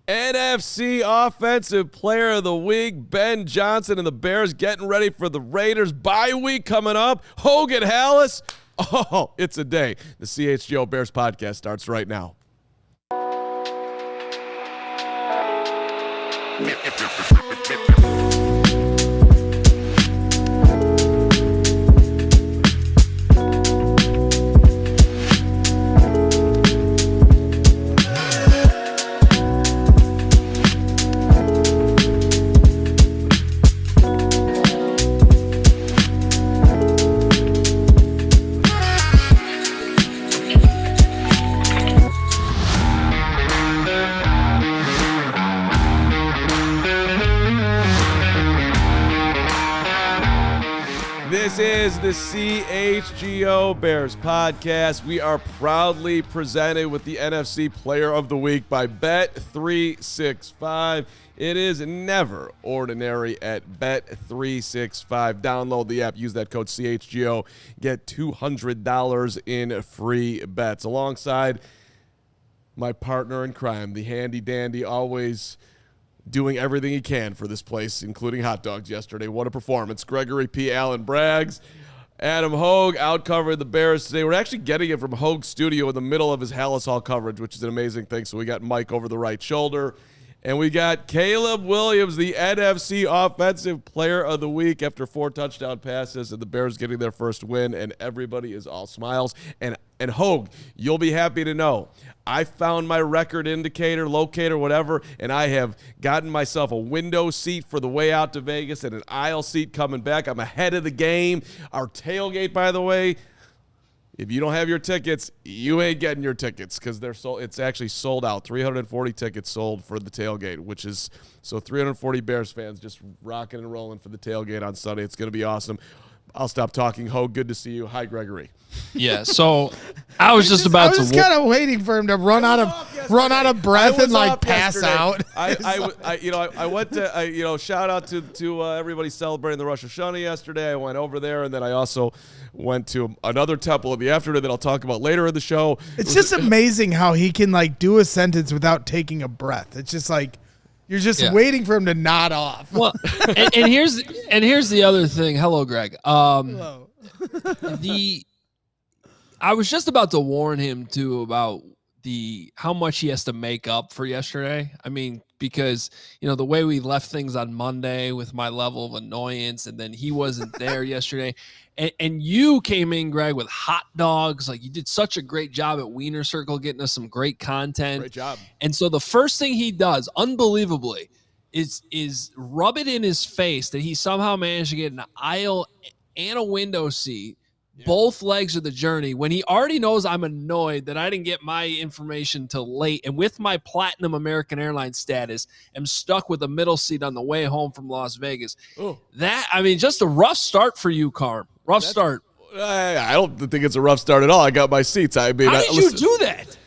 NFC Offensive Player of the Week, Ben Johnson and the Bears getting ready for the Raiders bye week coming up. Hoge and Hallis. Oh, it's a day. The CHGO Bears Podcast starts right now. This is the CHGO Bears Podcast. We are proudly presented with the NFC Player of the Week by Bet365. It is never ordinary at Bet365. Download the app, use that code CHGO, get $200 in free bets. Alongside my partner in crime, the handy dandy, always doing everything he can for this place, including hot dogs yesterday. What a performance. Gregory P. Allen Braggs. Adam Hoge outcovered the Bears today. We're actually getting it from Hoge's studio in the middle of his Hallis Hall coverage, which is an amazing thing. So we got Mike over the right shoulder. And we got Caleb Williams, the NFC Offensive Player of the Week after 4 touchdown passes and the Bears getting their first win, and everybody is all smiles. And Hoge, you'll be happy to know, I found my record indicator, locator, whatever, and I have gotten myself a window seat for the way out to Vegas and an aisle seat coming back. I'm ahead of the game. Our tailgate, by the way, if you don't have your tickets, you ain't getting your tickets because they're sold. It's actually sold out. 340 tickets sold for the tailgate, which is so 340 Bears fans just rocking and rolling for the tailgate on Sunday. It's going to be awesome. I'll stop talking. Hoge, good to see you. Hi, Gregory. Yeah, so I was kind of waiting for him to run out of breath and like pass out. I went to shout out to everybody celebrating the Rosh Hashanah yesterday. I went over there, and then I also went to another temple in the afternoon that I'll talk about later in the show. It's just amazing how he can like do a sentence without taking a breath. It's just like you're just waiting for him to nod off. Well, and here's the other thing. Hello, Greg. Hello. I was just about to warn him too about how much he has to make up for yesterday. I mean, because the way we left things on Monday with my level of annoyance, and then he wasn't there yesterday, and you came in, Greg, with hot dogs. Like, you did such a great job at Wiener Circle, getting us some great content. Great job. And so the first thing he does, unbelievably, is rub it in his face that he somehow managed to get an aisle and a window seat. Yeah. Both legs of the journey, when he already knows I'm annoyed that I didn't get my information till late, and with my platinum American Airlines status, I'm stuck with a middle seat on the way home from Las Vegas. Ooh. Just a rough start for you, Carm. Rough start. I don't think it's a rough start at all. I got my seats. I mean, how did you do that?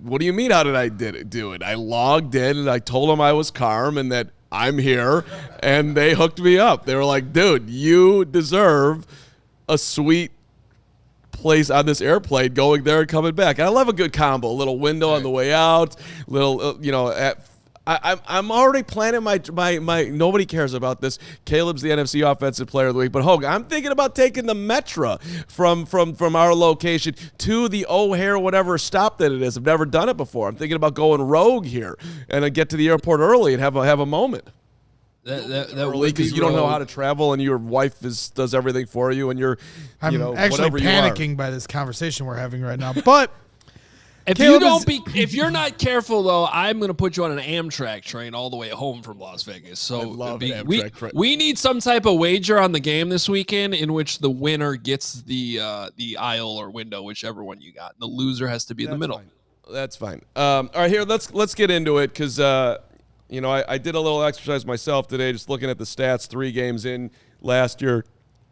What do you mean? How did I do it? I logged in and I told them I was Carm and that I'm here, and they hooked me up. They were like, "Dude, you deserve a sweet place on this airplane going there and coming back." And I love a good combo, a little window on the way out, I'm already planning my nobody cares about this. Caleb's the NFC Offensive Player of the Week, but Hoge, I'm thinking about taking the Metra from our location to the O'Hare whatever stop that it is. I've never done it before. I'm thinking about going rogue here and I get to the airport early and have a moment. That early because you don't know how to travel and your wife does everything for you and you're actually panicking by this conversation we're having right now. But if you're not careful though, I'm going to put you on an Amtrak train all the way home from Las Vegas. So I love an Amtrak train. We need some type of wager on the game this weekend in which the winner gets the aisle or window, whichever one you got. The loser has to be in the middle. That's fine. All right, here let's get into it because. I did a little exercise myself today, just looking at the stats. 3 games in last year,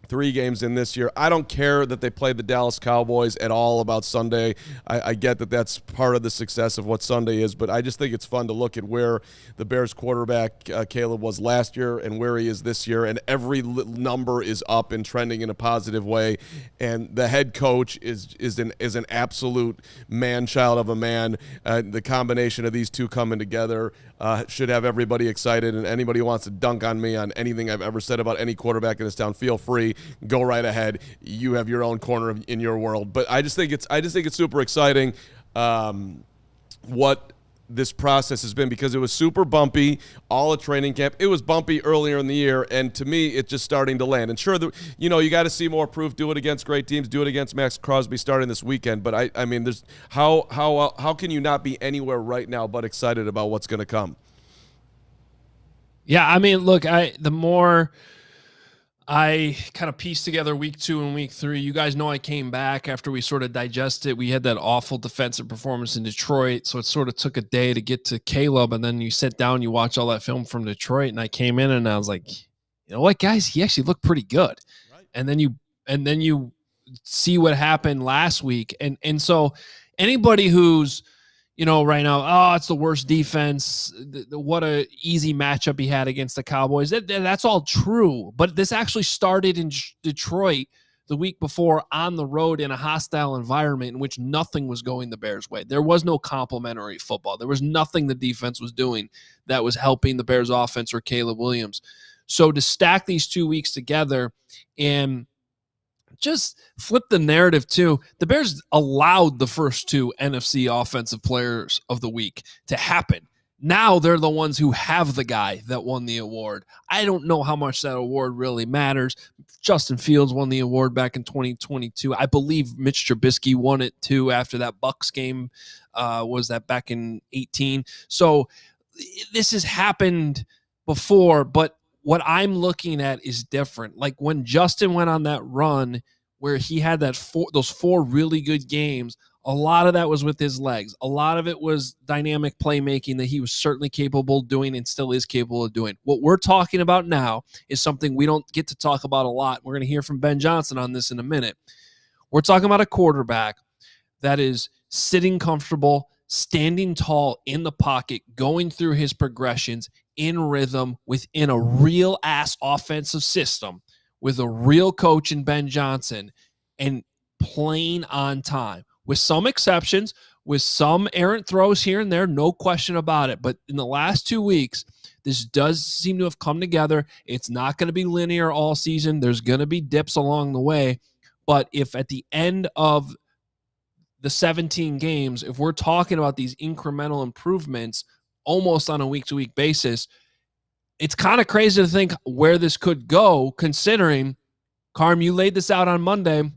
3 games in this year. I don't care that they played the Dallas Cowboys at all about Sunday. I get that that's part of the success of what Sunday is, but I just think it's fun to look at where the Bears quarterback, Caleb, was last year and where he is this year, and every number is up and trending in a positive way. And the head coach is an absolute man-child of a man. The combination of these two coming together should have everybody excited, and anybody who wants to dunk on me on anything I've ever said about any quarterback in this town, feel free. Go right ahead. You have your own corner in your world. But I just think it's super exciting what this process has been, because it was super bumpy all at training camp. It was bumpy earlier in the year, and to me, it's just starting to land. And sure, you got to see more proof. Do it against great teams. Do it against Max Crosby starting this weekend. But I mean, there's how can you not be anywhere right now but excited about what's going to come? Yeah, I mean, look, the more I kind of pieced together week 2 and week 3. You guys know I came back after we sort of digested. We had that awful defensive performance in Detroit, so it sort of took a day to get to Caleb, and then you sit down, you watch all that film from Detroit, and I came in and I was like, you know what, guys, he actually looked pretty good. Right. And then you see what happened last week, and so anybody who's right now, it's the worst defense. What a easy matchup he had against the Cowboys. That's all true. But this actually started in Detroit the week before on the road in a hostile environment in which nothing was going the Bears' way. There was no complimentary football. There was nothing the defense was doing that was helping the Bears' offense or Caleb Williams. So to stack these 2 weeks together and just flip the narrative too. The Bears allowed the first 2 NFC Offensive Players of the Week to happen. Now they're the ones who have the guy that won the award. I don't know how much that award really matters. Justin Fields won the award back in 2022. I believe Mitch Trubisky won it too after that Bucs game. Was that back in 18? So this has happened before, but what I'm looking at is different. Like when Justin went on that run where he had those 4 really good games, a lot of that was with his legs. A lot of it was dynamic playmaking that he was certainly capable of doing and still is capable of doing. What we're talking about now is something we don't get to talk about a lot. We're going to hear from Ben Johnson on this in a minute. We're talking about a quarterback that is sitting comfortable, standing tall in the pocket, going through his progressions in rhythm within a real ass offensive system with a real coach in Ben Johnson and playing on time with some exceptions, with some errant throws here and there, no question about it. But in the last 2 weeks, this does seem to have come together. It's not going to be linear all season. There's going to be dips along the way. But if at the end of the 17 games, if we're talking about these incremental improvements almost on a week-to-week basis, it's kind of crazy to think where this could go, considering, Carm, you laid this out on Monday,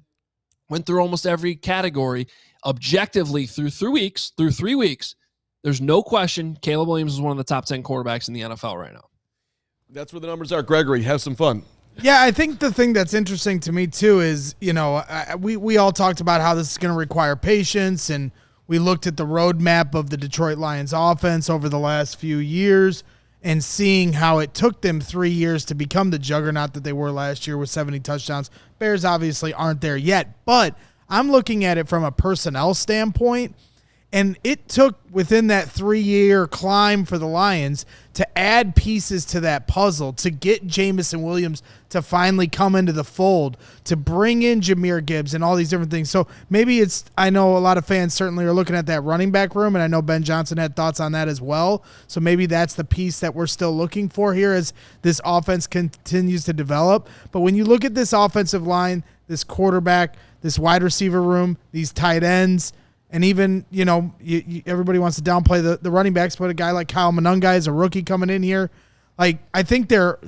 went through almost every category. Objectively, through 3 weeks, there's no question Caleb Williams is one of the top 10 quarterbacks in the NFL right now. That's where the numbers are. Gregory, have some fun. Yeah, I think the thing that's interesting to me, too, is, we all talked about how this is going to require patience, and we looked at the roadmap of the Detroit Lions offense over the last few years and seeing how it took them 3 years to become the juggernaut that they were last year with 70 touchdowns. Bears obviously aren't there yet, but I'm looking at it from a personnel standpoint, and it took within that 3-year climb for the Lions to add pieces to that puzzle, to get Jamison Williams to finally come into the fold, to bring in Jahmyr Gibbs and all these different things. So maybe I know a lot of fans certainly are looking at that running back room, and I know Ben Johnson had thoughts on that as well. So maybe that's the piece that we're still looking for here as this offense continues to develop. But when you look at this offensive line, this quarterback, this wide receiver room, these tight ends, and even, everybody wants to downplay the running backs, but a guy like Kyle Monungai is a rookie coming in here. Like, I think they're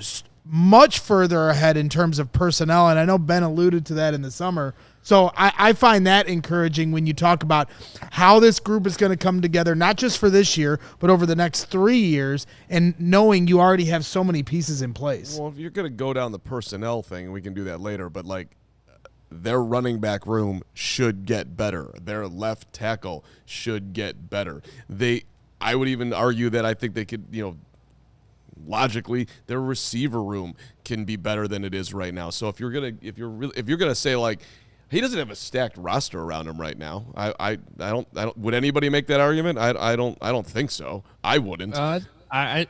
much further ahead in terms of personnel, and I know Ben alluded to that in the summer. So I find that encouraging when you talk about how this group is going to come together, not just for this year, but over the next 3 years, and knowing you already have so many pieces in place. Well, if you're going to go down the personnel thing, we can do that later, but, their running back room should get better. Their left tackle should get better. I would even argue that I think they could, logically their receiver room can be better than it is right now. So if you're gonna say like he doesn't have a stacked roster around him right now, I don't. Would anybody make that argument? I don't think so. I wouldn't. I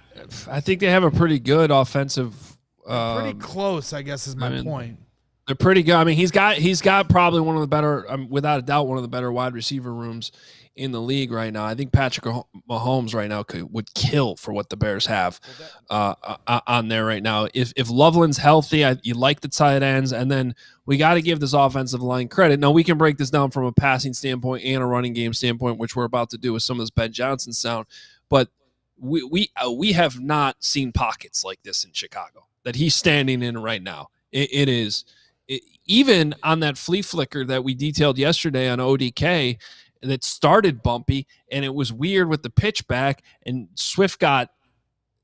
think they have a pretty good offensive. Pretty close, I guess, is my point. They're pretty good. I mean, he's got probably one of the better, without a doubt, one of the better wide receiver rooms in the league right now. I think Patrick Mahomes right now would kill for what the Bears have on there right now. If Loveland's healthy, you like the tight ends, and then we got to give this offensive line credit. Now, we can break this down from a passing standpoint and a running game standpoint, which we're about to do with some of this Ben Johnson sound, but we have not seen pockets like this in Chicago that he's standing in right now. It is even on that flea flicker that we detailed yesterday on ODK that started bumpy, and it was weird with the pitch back, and Swift got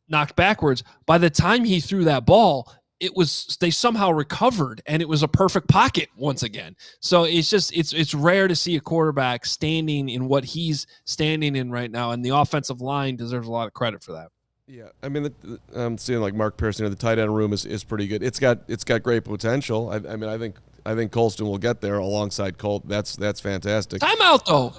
knocked backwards. By the time he threw that ball, they somehow recovered, and it was a perfect pocket once again. So it's rare to see a quarterback standing in what he's standing in right now, and the offensive line deserves a lot of credit for that. Yeah, I mean, I'm seeing like Mark Pearson. The tight end room is pretty good. It's got great potential. I mean, I think Colston will get there alongside Colt. That's fantastic. Timeout though.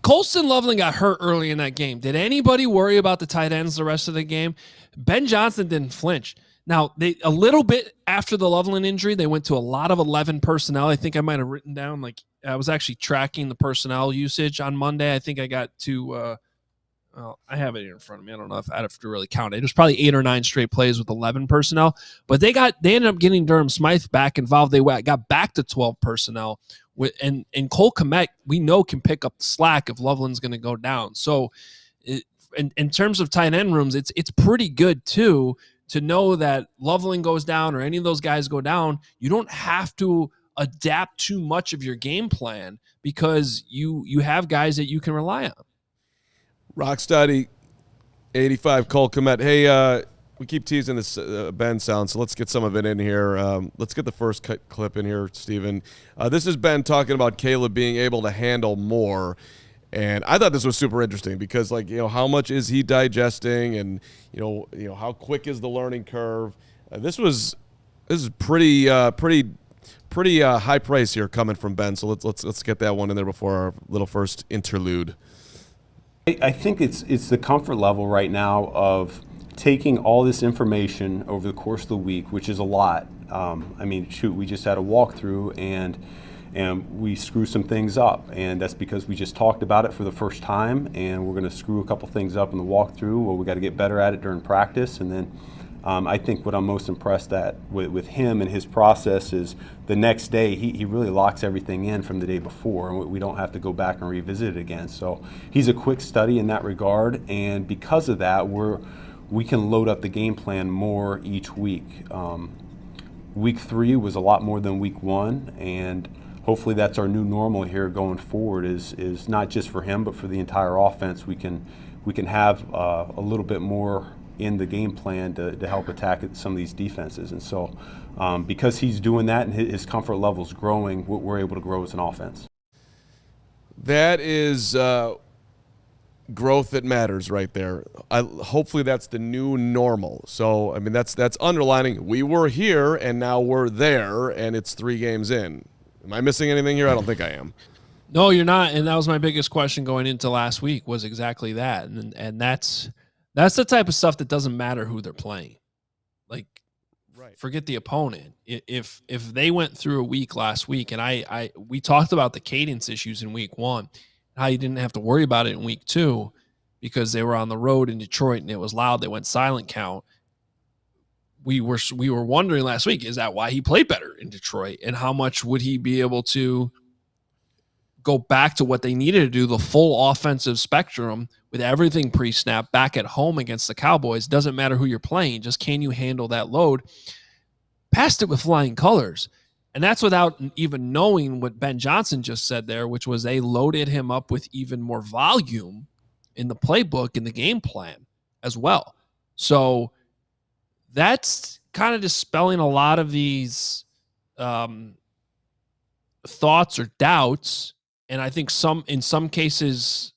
Colston Loveland got hurt early in that game. Did anybody worry about the tight ends the rest of the game? Ben Johnson didn't flinch. Now, a little bit after the Loveland injury, they went to a lot of 11 personnel. I think I might have written down, like, I was actually tracking the personnel usage on Monday. I think I got to I have it here in front of me. I don't know if I'd have to really count it. It was probably 8 or 9 straight plays with 11 personnel, but they ended up getting Durham Smythe back involved. They got back to 12 personnel and Cole Kmet, we know, can pick up the slack if Loveland's going to go down. So in terms of tight end rooms, it's pretty good too, to know that Loveland goes down or any of those guys go down. You don't have to adapt too much of your game plan because you have guys that you can rely on. Rocksteady, 85, Cole Kmet. Hey, we keep teasing this Ben sound, so let's get some of it in here. Let's get the first clip in here, Steven. This is Ben talking about Caleb being able to handle more. And I thought this was super interesting because, like, how much is he digesting, and how quick is the learning curve? This is pretty high praise here coming from Ben. So let's get that one in there before our little first interlude. I think it's the comfort level right now of taking all this information over the course of the week, which is a lot. We just had a walkthrough and we screw some things up, and that's because we just talked about it for the first time, and we're going to screw a couple things up in the walkthrough. Well, we got to get better at it during practice, and then I think what I'm most impressed at with him and his process is the next day he really locks everything in from the day before, and we don't have to go back and revisit it again. So he's a quick study in that regard, and because of that, we can load up the game plan more each week. Week 3 was a lot more than week 1, and hopefully that's our new normal here going forward. Is not just for him but for the entire offense. We can have a little bit more in the game plan to help attack some of these defenses. And so because he's doing that and his comfort level's growing, we're able to grow as an offense. That is growth that matters right there. Hopefully that's the new normal. So, I mean, that's underlining we were here and now we're there, and it's 3 games in. Am I missing anything here? I don't think I am. No, you're not. And that was my biggest question going into last week, was exactly that. And that's the type of stuff that doesn't matter who they're playing. Like, right. Forget the opponent. If they went through a week last week, and we talked about the cadence issues in week 1, how you didn't have to worry about it in week 2 because they were on the road in Detroit and it was loud. They went silent count. We were wondering last week, is that why he played better in Detroit, and how much would he be able to go back to what they needed to do, the full offensive spectrum with everything pre-snap back at home against the Cowboys? Doesn't matter who you're playing, just can you handle that load? Passed it with flying colors. And that's without even knowing what Ben Johnson just said there, which was they loaded him up with even more volume in the playbook, in the game plan as well. So that's kind of dispelling a lot of these thoughts or doubts, and I think in some cases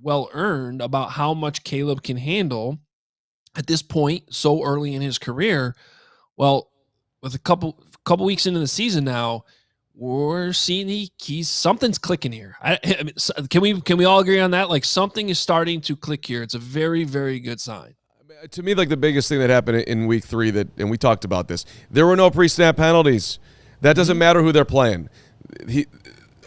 well earned, about how much Caleb can handle, at this point, so early in his career. Well, with a couple weeks into the season now, we're seeing he's something's clicking here. I mean, can we all agree on that? Like, something is starting to click here. It's a very, very good sign. To me, like, the biggest thing that happened in week 3 and we talked about this, there were no pre-snap penalties. That doesn't matter who they're playing.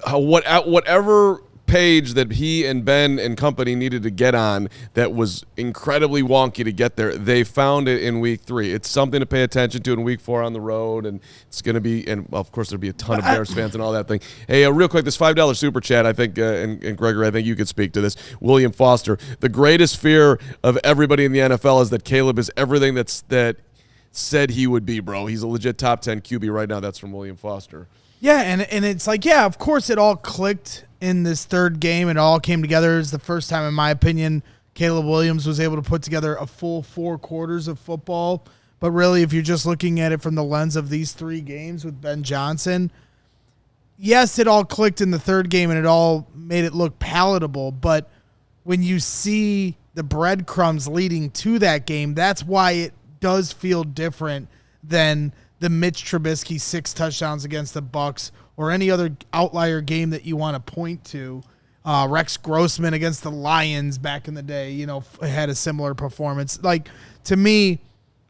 Whatever page that he and Ben and company needed to get on that was incredibly wonky to get there, they found it in week 3. It's something to pay attention to in week 4 on the road, and it's going to be, and of course there'll be a ton of Bears fans and all that thing. Hey, real quick, this $5 super chat, I think, and Gregory, I think you could speak to this. William Foster, the greatest fear of everybody in the NFL is that Caleb is everything that said he would be, bro. He's a legit top 10 QB right now. That's from William Foster. Yeah, and it's like, yeah, of course it all clicked in this third game. It all came together. It's the first time, in my opinion, Caleb Williams was able to put together a full 4 quarters of football. But really, if you're just looking at it from the lens of these 3 games with Ben Johnson, yes, it all clicked in the third game and it all made it look palatable. But when you see the breadcrumbs leading to that game, that's why it does feel different than the Mitch Trubisky 6 touchdowns against the Bucs or any other outlier game that you want to point to. Rex Grossman against the Lions back in the day, had a similar performance. Like, to me,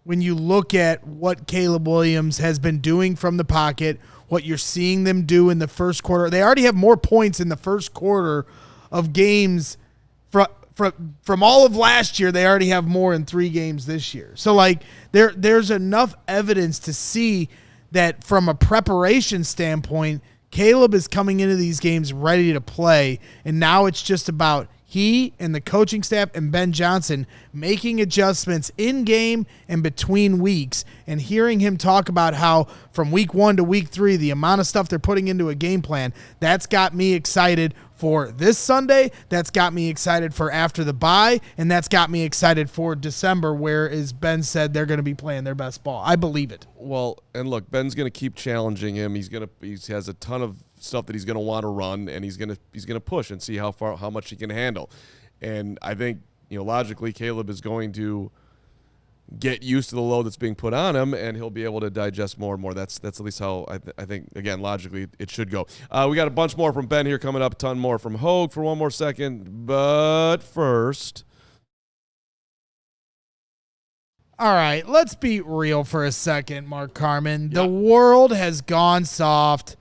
when you look at what Caleb Williams has been doing from the pocket, what you're seeing them do in the first quarter, they already have more points in the first quarter of games from all of last year. They already have more in 3 games this year. So, like, there's enough evidence to see that from a preparation standpoint, Caleb is coming into these games ready to play, and now it's just about he and the coaching staff and Ben Johnson making adjustments in game and between weeks, and hearing him talk about how from week 1 to week 3, the amount of stuff they're putting into a game plan, that's got me excited for this Sunday. That's got me excited for after the bye, and that's got me excited for December, where, as Ben said, they're going to be playing their best ball. I believe it. Well, and look, Ben's going to keep challenging him. He has a ton of stuff that he's going to want to run, and he's going to push and see how much he can handle. And I think, logically, Caleb is going to get used to the load that's being put on him, and he'll be able to digest more and more. That's at least how I think, again, logically, it should go. We got a bunch more from Ben here coming up, a ton more from Hoge for one more second. But first, all right, let's be real for a second, Mark Carman. The world has gone soft.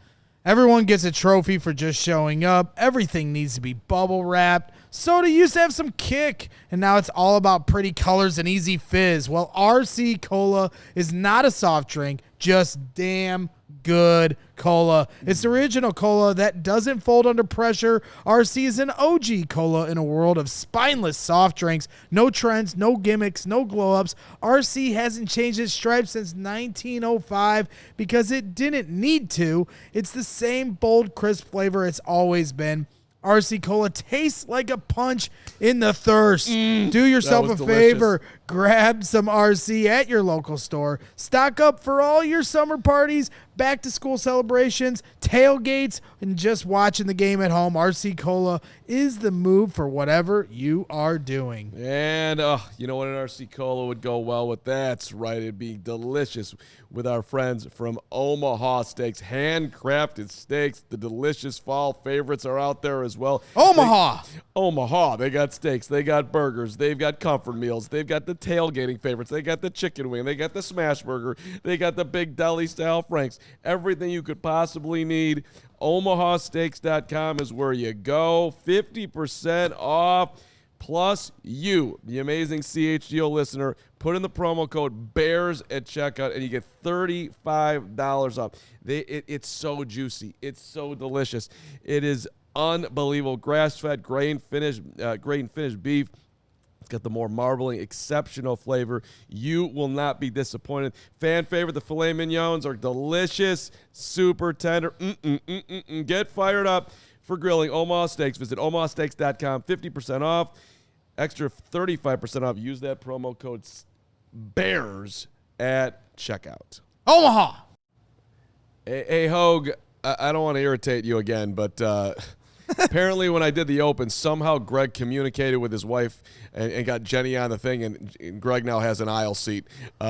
Everyone gets a trophy for just showing up. Everything needs to be bubble wrapped. Soda used to have some kick, and now it's all about pretty colors and easy fizz. Well, RC Cola is not a soft drink, just damn good cola. It's the original cola that doesn't fold under pressure. RC is an OG cola in a world of spineless soft drinks. No trends, no gimmicks, no glow-ups. RC hasn't changed its stripes since 1905 because it didn't need to. It's the same bold, crisp flavor it's always been. RC Cola tastes like a punch in the thirst. Do yourself a favor. Grab some RC at your local store. Stock up for all your summer parties, back-to-school celebrations, tailgates, and just watching the game at home. RC Cola is the move for whatever you are doing. And you know what, an RC Cola would go well with that? That's right. It'd be delicious with our friends from Omaha Steaks. Handcrafted steaks. The delicious fall favorites are out there as well. Omaha. They got steaks. They got burgers. They've got comfort meals. They've got the tailgating favorites. They got the chicken wing. They got the smash burger. They got the big deli-style franks. Everything you could possibly need. OmahaSteaks.com is where you go. 50% off. Plus you, the amazing CHGO listener, put in the promo code BEARS at checkout, and you get $35 off. It's so juicy. It's so delicious. It is unbelievable. Grass-fed, grain-finished beef. It's got the more marbling, exceptional flavor. You will not be disappointed. Fan favorite, the filet mignons are delicious, super tender. Get fired up for grilling Omaha Steaks. Visit omahasteaks.com, 50% off, extra 35% off. Use that promo code BEARS at checkout. Omaha. Hey, Hoge, I don't want to irritate you again, but Apparently, when I did the Open, somehow Greg communicated with his wife and got Jenny on the thing, and Greg now has an aisle seat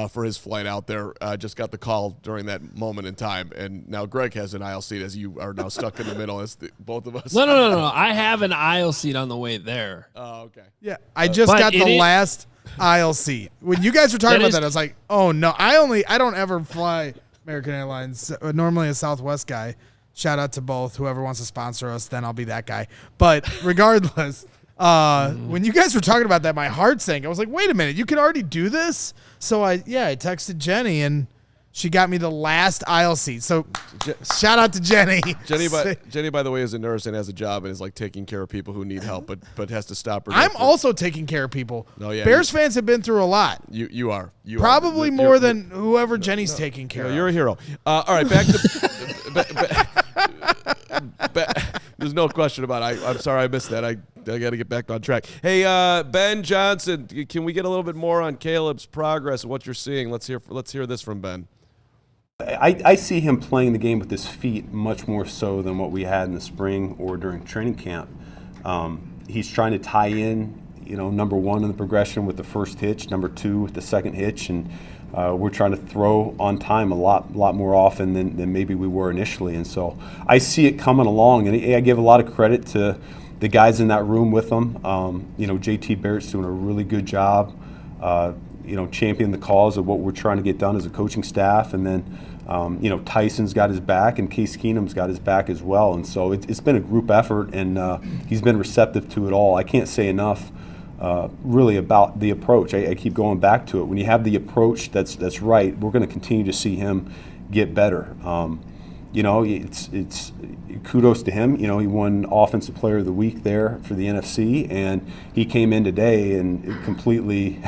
for his flight out there. Just got the call during that moment in time, and now Greg has an aisle seat as you are now stuck in the middle as both of us. No. I have an aisle seat on the way there. Oh, okay. Yeah, I just got the last aisle seat. When you guys were talking about that, I was like, oh, no. I don't ever fly American Airlines. Normally a Southwest guy. Shout out to both. Whoever wants to sponsor us, then I'll be that guy. But regardless, when you guys were talking about that, my heart sank. I was like, wait a minute, you can already do this? So I texted Jenny, and she got me the last aisle seat. So shout out to Jenny. Jenny, by the way, is a nurse and has a job and is like taking care of people who need help, but has to stop her. I'm also taking care of people. Oh, yeah, Bears fans have been through a lot. You are. Probably more than whoever Jenny's taking care of. You're a hero. All right, back to... There's no question about it. I'm sorry I missed that. I got to get back on track. Hey, Ben Johnson, can we get a little bit more on Caleb's progress and what you're seeing? Let's hear this from Ben. I see him playing the game with his feet much more so than what we had in the spring or during training camp. He's trying to tie in, number one in the progression with the first hitch, number two with the second hitch, and we're trying to throw on time a lot more often than maybe we were initially. And so I see it coming along, and I give a lot of credit to the guys in that room with him. JT Barrett's doing a really good job, championing the cause of what we're trying to get done as a coaching staff. And then, Tyson's got his back, and Case Keenum's got his back as well. And so it's been a group effort, and he's been receptive to it all. I can't say enough really about the approach. I keep going back to it. When you have the approach that's right, we're going to continue to see him get better. It's kudos to him. He won Offensive Player of the Week there for the NFC, and he came in today and completely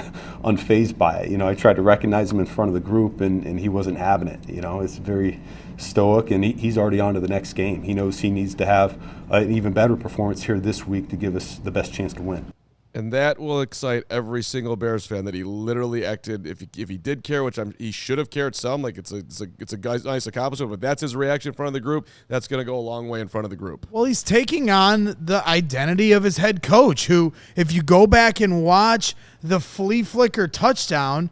unfazed by it. I tried to recognize him in front of the group, and he wasn't having it. It's very stoic, and he's already on to the next game. He knows he needs to have an even better performance here this week to give us the best chance to win. And that will excite every single Bears fan that he literally acted. If he did care, which he should have cared some, like it's a guy's nice accomplishment, but that's his reaction in front of the group. That's going to go a long way in front of the group. Well, he's taking on the identity of his head coach, who, if you go back and watch the flea flicker touchdown,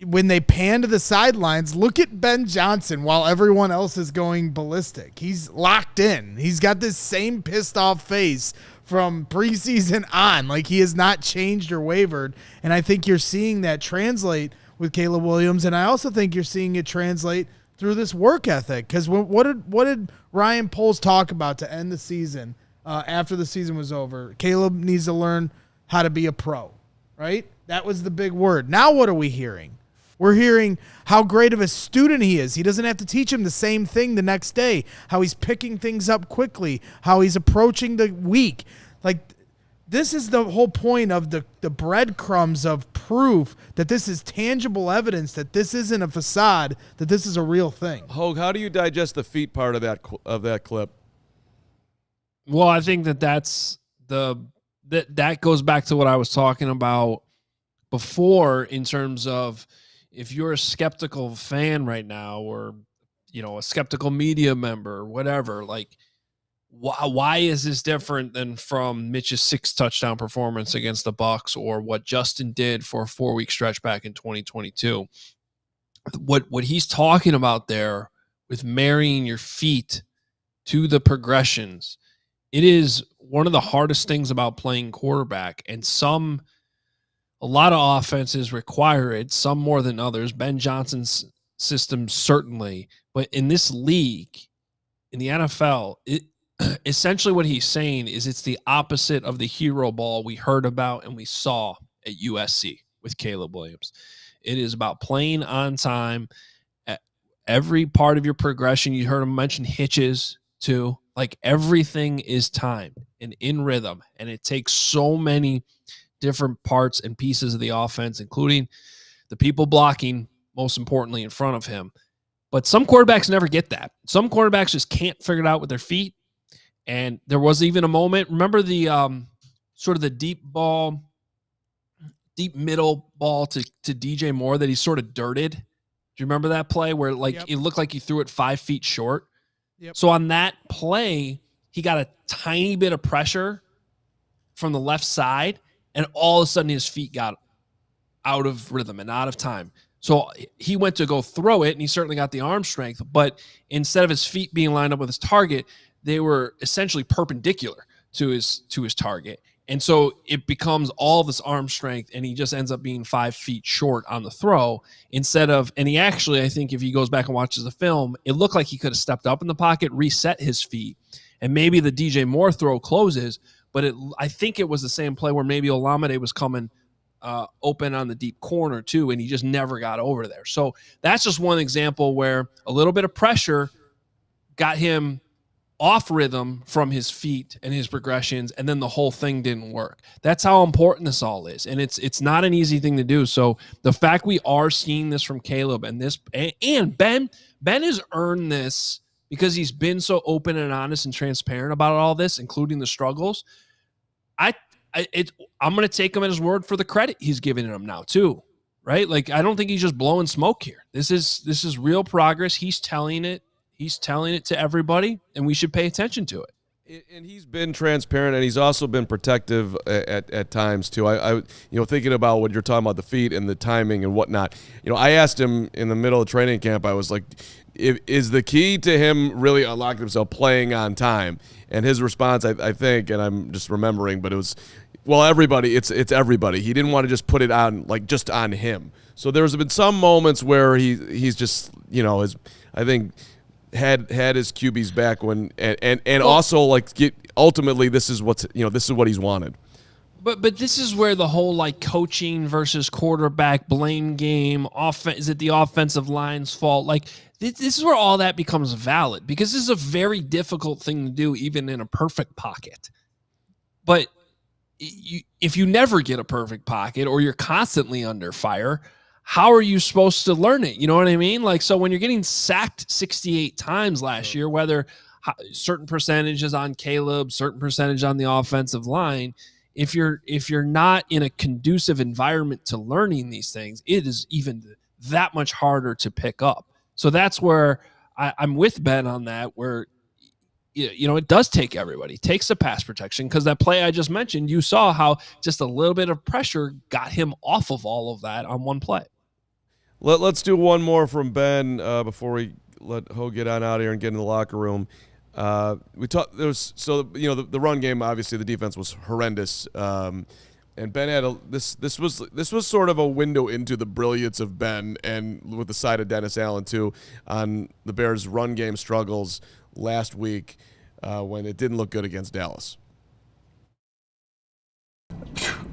when they pan to the sidelines, look at Ben Johnson while everyone else is going ballistic. He's locked in. He's got this same pissed off face from preseason on. Like, he has not changed or wavered. And I think you're seeing that translate with Caleb Williams. And I also think you're seeing it translate through this work ethic. Because what did Ryan Poles talk about to end the season after the season was over? Caleb needs to learn how to be a pro, right? That was the big word. Now what are we hearing? We're hearing how great of a student he is. He doesn't have to teach him the same thing the next day, how he's picking things up quickly, how he's approaching the week. Like, this is the whole point of the breadcrumbs of proof that this is tangible evidence, that this isn't a facade, that this is a real thing. Hoge, how do you digest the feet part of that clip? Well, I think that goes back to what I was talking about before in terms of, if you're a skeptical fan right now, or, a skeptical media member, whatever, like, why is this different than from Mitch's 6 touchdown performance against the Bucs, or what Justin did for a 4-week stretch back in 2022? What he's talking about there with marrying your feet to the progressions, it is one of the hardest things about playing quarterback, and a lot of offenses require it, some more than others. Ben Johnson's system certainly. But in this league, in the NFL, essentially what he's saying is it's the opposite of the hero ball we heard about and we saw at USC with Caleb Williams. It is about playing on time at every part of your progression. You heard him mention hitches too. Like, everything is timed and in rhythm, and it takes so many different parts and pieces of the offense, including the people blocking, most importantly, in front of him. But some quarterbacks never get that. Some quarterbacks just can't figure it out with their feet. And there was even a moment, remember the sort of the deep middle ball to DJ Moore that he sort of dirted? Do you remember that play where, like, It looked like he threw it 5 feet short? Yep. So on that play, he got a tiny bit of pressure from the left side, and all of a sudden his feet got out of rhythm and out of time. So he went to go throw it, and he certainly got the arm strength, but instead of his feet being lined up with his target, they were essentially perpendicular to his target. And so it becomes all this arm strength, and he just ends up being 5 feet short on the throw instead of, and he actually, I think if he goes back and watches the film, it looked like he could have stepped up in the pocket, reset his feet, and maybe the DJ Moore throw closes, but I think it was the same play where maybe Olamide was coming open on the deep corner too, and he just never got over there. So that's just one example where a little bit of pressure got him off rhythm from his feet and his progressions, and then the whole thing didn't work. That's how important this all is, and it's not an easy thing to do. So the fact we are seeing this from Caleb and Ben has earned this because he's been so open and honest and transparent about all this, including the struggles. I'm going to take him at his word for the credit he's giving him now too, right? Like, I don't think he's just blowing smoke here. This is real progress. He's telling it to everybody, and we should pay attention to it. And he's been transparent, and he's also been protective at times too. I thinking about what you're talking about, the feet and the timing and whatnot. I asked him in the middle of training camp. I was like, is the key to him really unlocking himself playing on time? And his response, I think, and I'm just remembering, but it was, well, everybody, it's everybody. He didn't want to just put it on, like, just on him. So there's been some moments where he's just, I think, had his QB's back when, and also, like, ultimately this is what he's wanted. But this is where the whole, like, coaching versus quarterback blame game, is it the offensive line's fault? Like, this is where all that becomes valid, because this is a very difficult thing to do, even in a perfect pocket. But if you never get a perfect pocket, or you're constantly under fire, how are you supposed to learn it? You know what I mean? Like, so when you're getting sacked 68 times last year, whether certain percentages on Caleb, certain percentage on the offensive line, if you're not in a conducive environment to learning these things, it is even that much harder to pick up. So that's where I'm with Ben on that, where it does take everybody. It takes the pass protection, because that play I just mentioned, you saw how just a little bit of pressure got him off of all of that on one play. Let's do one more from Ben before we let Ho get on out of here and get in the locker room. We talked. The run game, obviously the defense was horrendous, and Ben had this was sort of a window into the brilliance of Ben, and with the side of Dennis Allen too, on the Bears' run game struggles last week when it didn't look good against Dallas.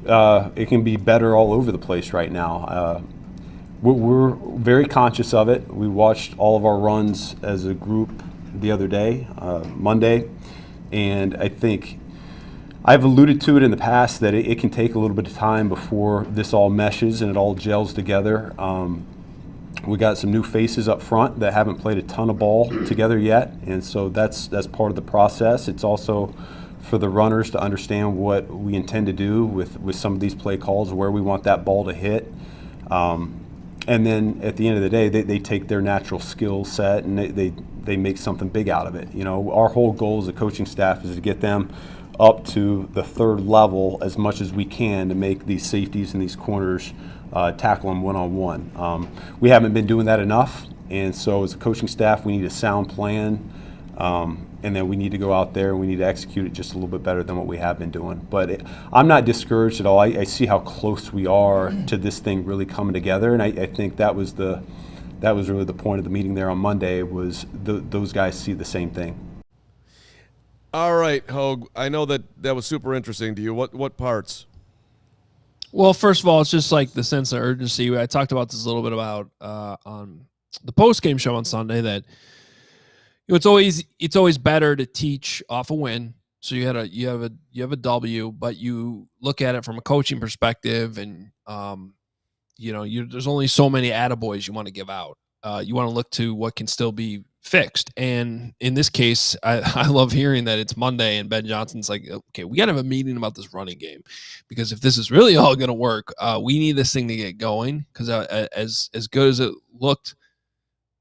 It can be better all over the place right now. We're very conscious of it. We watched all of our runs as a group the other day, Monday, and I think I've alluded to it in the past that it can take a little bit of time before this all meshes and it all gels together. We got some new faces up front that haven't played a ton of ball together yet, and so that's part of the process. It's also for the runners to understand what we intend to do with some of these play calls, where we want that ball to hit. And then at the end of the day, they take their natural skill set and they make something big out of it. Our whole goal as a coaching staff is to get them up to the third level as much as we can to make these safeties and these corners tackle them one-on-one. We haven't been doing that enough, and so as a coaching staff, we need a sound plan, and then we need to go out there and we need to execute it just a little bit better than what we have been doing. But I'm not discouraged at all. I see how close we are to this thing really coming together, and I think that was really the point of the meeting there on Monday, was those guys see the same thing. All right, Hoge, I know that was super interesting to you. What parts? Well, first of all, it's just like the sense of urgency. I talked about this a little bit about on the post-game show on Sunday, that it's always better to teach off a win. So you have a W, but you look at it from a coaching perspective, and there's only so many attaboys you want to give out. You want to look to what can still be fixed. And in this case, I love hearing that it's Monday and Ben Johnson's like, okay, we got to have a meeting about this running game, because if this is really all going to work, we need this thing to get going. Because as good as it looked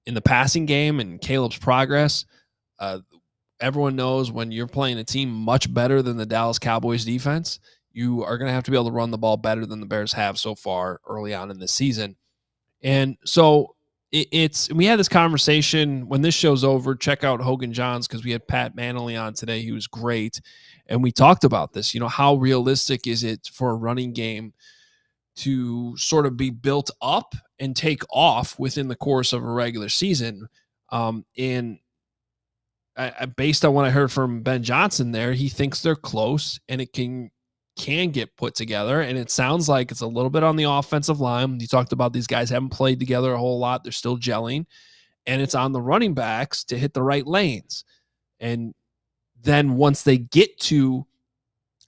in the passing game and Caleb's progress, everyone knows when you're playing a team much better than the Dallas Cowboys defense, you are going to have to be able to run the ball better than the Bears have so far early on in the season. And so we had this conversation. When this show's over, check out Hogan Johns, because we had Pat Manley on today. He was great. And we talked about this, how realistic is it for a running game to sort of be built up and take off within the course of a regular season. And based on what I heard from Ben Johnson there, he thinks they're close and it can get put together. And it sounds like it's a little bit on the offensive line. You talked about these guys haven't played together a whole lot. They're still gelling. And it's on the running backs to hit the right lanes. And then once they get to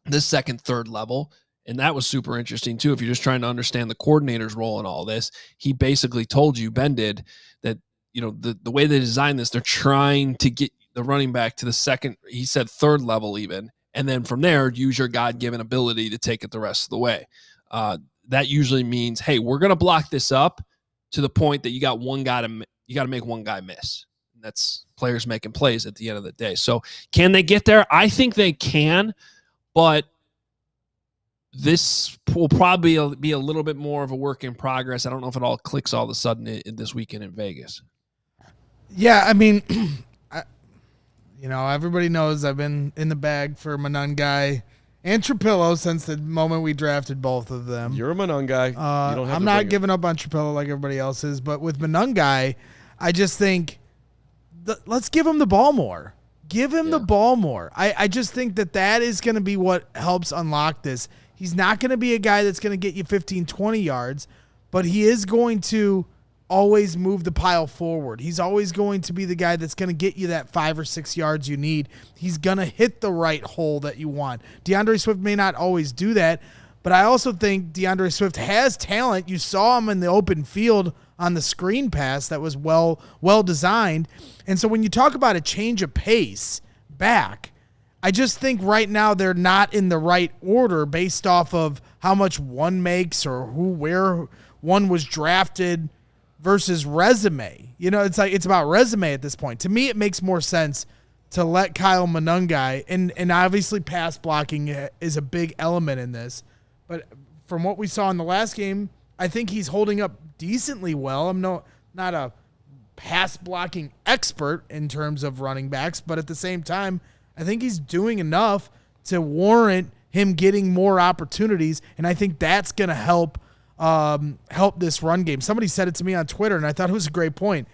the second, third level, and that was super interesting too, if you're just trying to understand the coordinator's role in all this, he basically told you, Ben did, that the way they designed this, they're trying to get the running back to the second, he said third level even, and then from there, use your God-given ability to take it the rest of the way. That usually means, hey, we're going to block this up to the point that you got to make one guy miss. That's players making plays at the end of the day. So can they get there? I think they can, but this will probably be a little bit more of a work in progress. I don't know if it all clicks all of a sudden this weekend in Vegas. Yeah, I mean, everybody knows I've been in the bag for Monangai and Trapillo since the moment we drafted both of them. You're a Monangai. I'm not giving up on Trapillo like everybody else is, but with Monangai, I just think let's give him the ball more. Give him the ball more. I just think that is going to be what helps unlock this. He's not going to be a guy that's going to get you 15, 20 yards, but he is going to always move the pile forward. He's always going to be the guy that's going to get you that 5 or 6 yards you need. He's going to hit the right hole that you want. DeAndre Swift may not always do that, but I also think DeAndre Swift has talent. You saw him in the open field on the screen pass that was well designed. And so when you talk about a change of pace back, I just think right now they're not in the right order based off of how much one makes or where one was drafted versus resume. It's about resume at this point. To me, it makes more sense to let Kyle Monangai, and obviously pass blocking is a big element in this. But from what we saw in the last game, I think he's holding up decently well. I'm not a pass blocking expert in terms of running backs, but at the same time, I think he's doing enough to warrant him getting more opportunities, and I think that's going to help this run game. Somebody said it to me on Twitter, and I thought it was a great point.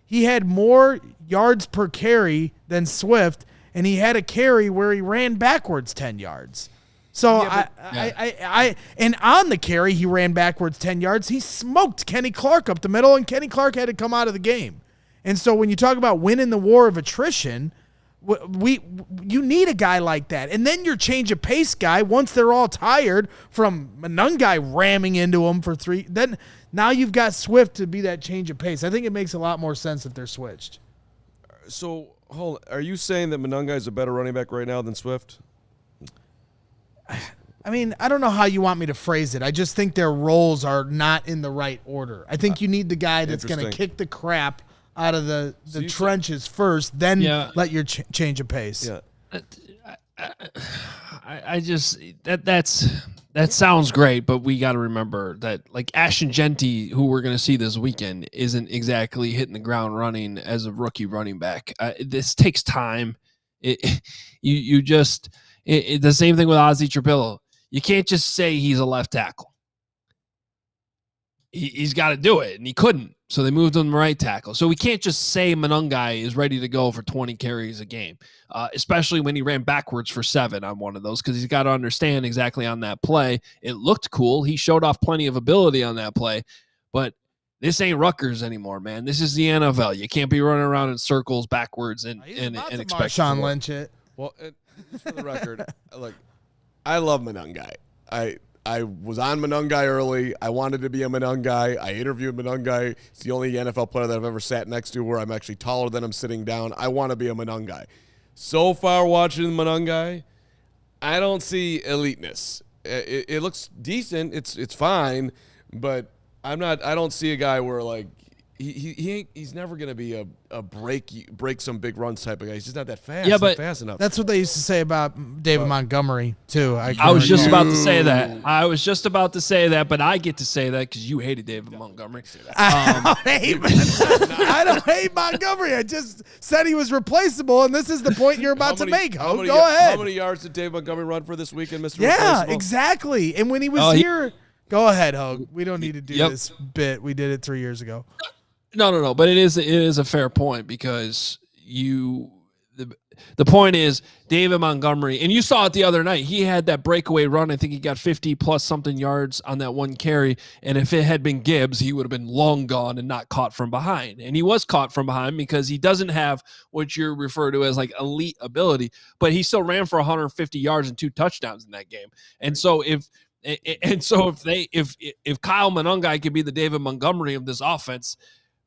He had more yards per carry than Swift, and he had a carry where he ran backwards 10 yards. So and on the carry, he ran backwards 10 yards. He smoked Kenny Clark up the middle, and Kenny Clark had to come out of the game. And so when you talk about winning the war of attrition, you need a guy like that. And then your change of pace guy, once they're all tired from Monangai ramming into them for 3, then now you've got Swift to be that change of pace. I think it makes a lot more sense if they're switched. So, are you saying that Monangai is a better running back right now than Swift? I mean, I don't know how you want me to phrase it. I just think their roles are not in the right order. I think you need the guy that's going to kick the crap out of the trenches first, then let your change of pace. Yeah. I just that sounds great, but we got to remember that like Ashton Genty, who we're going to see this weekend, isn't exactly hitting the ground running as a rookie running back. This takes time. The same thing with Ozzie Trapillo. You can't just say he's a left tackle. He's got to do it, and he couldn't. So they moved him to right tackle. So we can't just say Monangai is ready to go for 20 carries a game, especially when he ran backwards for 7 on one of those, because he's got to understand exactly on that play. It looked cool. He showed off plenty of ability on that play, but this ain't Rutgers anymore, man. This is the NFL. You can't be running around in circles backwards and expect Sean Lynch it. Well, just for the record, look, I love Monangai. I was on Monangai early. I wanted to be a Monangai. I interviewed Monangai. It's the only NFL player that I've ever sat next to where I'm actually taller than him sitting down. I want to be a Monangai. So far watching Monangai, I don't see eliteness. It looks decent. It's fine, but I don't see a guy where like he's never going to be a break some big runs type of guy. He's just not that fast. Yeah, not but fast enough. That's what they used to say about David Montgomery too. I was just about to say that. But I get to say that because you hated David Montgomery. I don't hate Montgomery. I just said he was replaceable, and this is the point you're about to make. Go ahead. How many yards did Dave Montgomery run for this weekend, Mr. Yeah, Replaceable? exactly. And when he was here, go ahead, Hoge. We don't need to do this bit. We did it 3 years ago. No. But it is a fair point because the point is David Montgomery, and you saw it the other night. He had that breakaway run. I think he got 50 plus something yards on that one carry. And if it had been Gibbs, he would have been long gone and not caught from behind. And he was caught from behind because he doesn't have what you refer to as like elite ability, but he still ran for 150 yards and 2 touchdowns in that game. And so if Kyle Monangai could be the David Montgomery of this offense,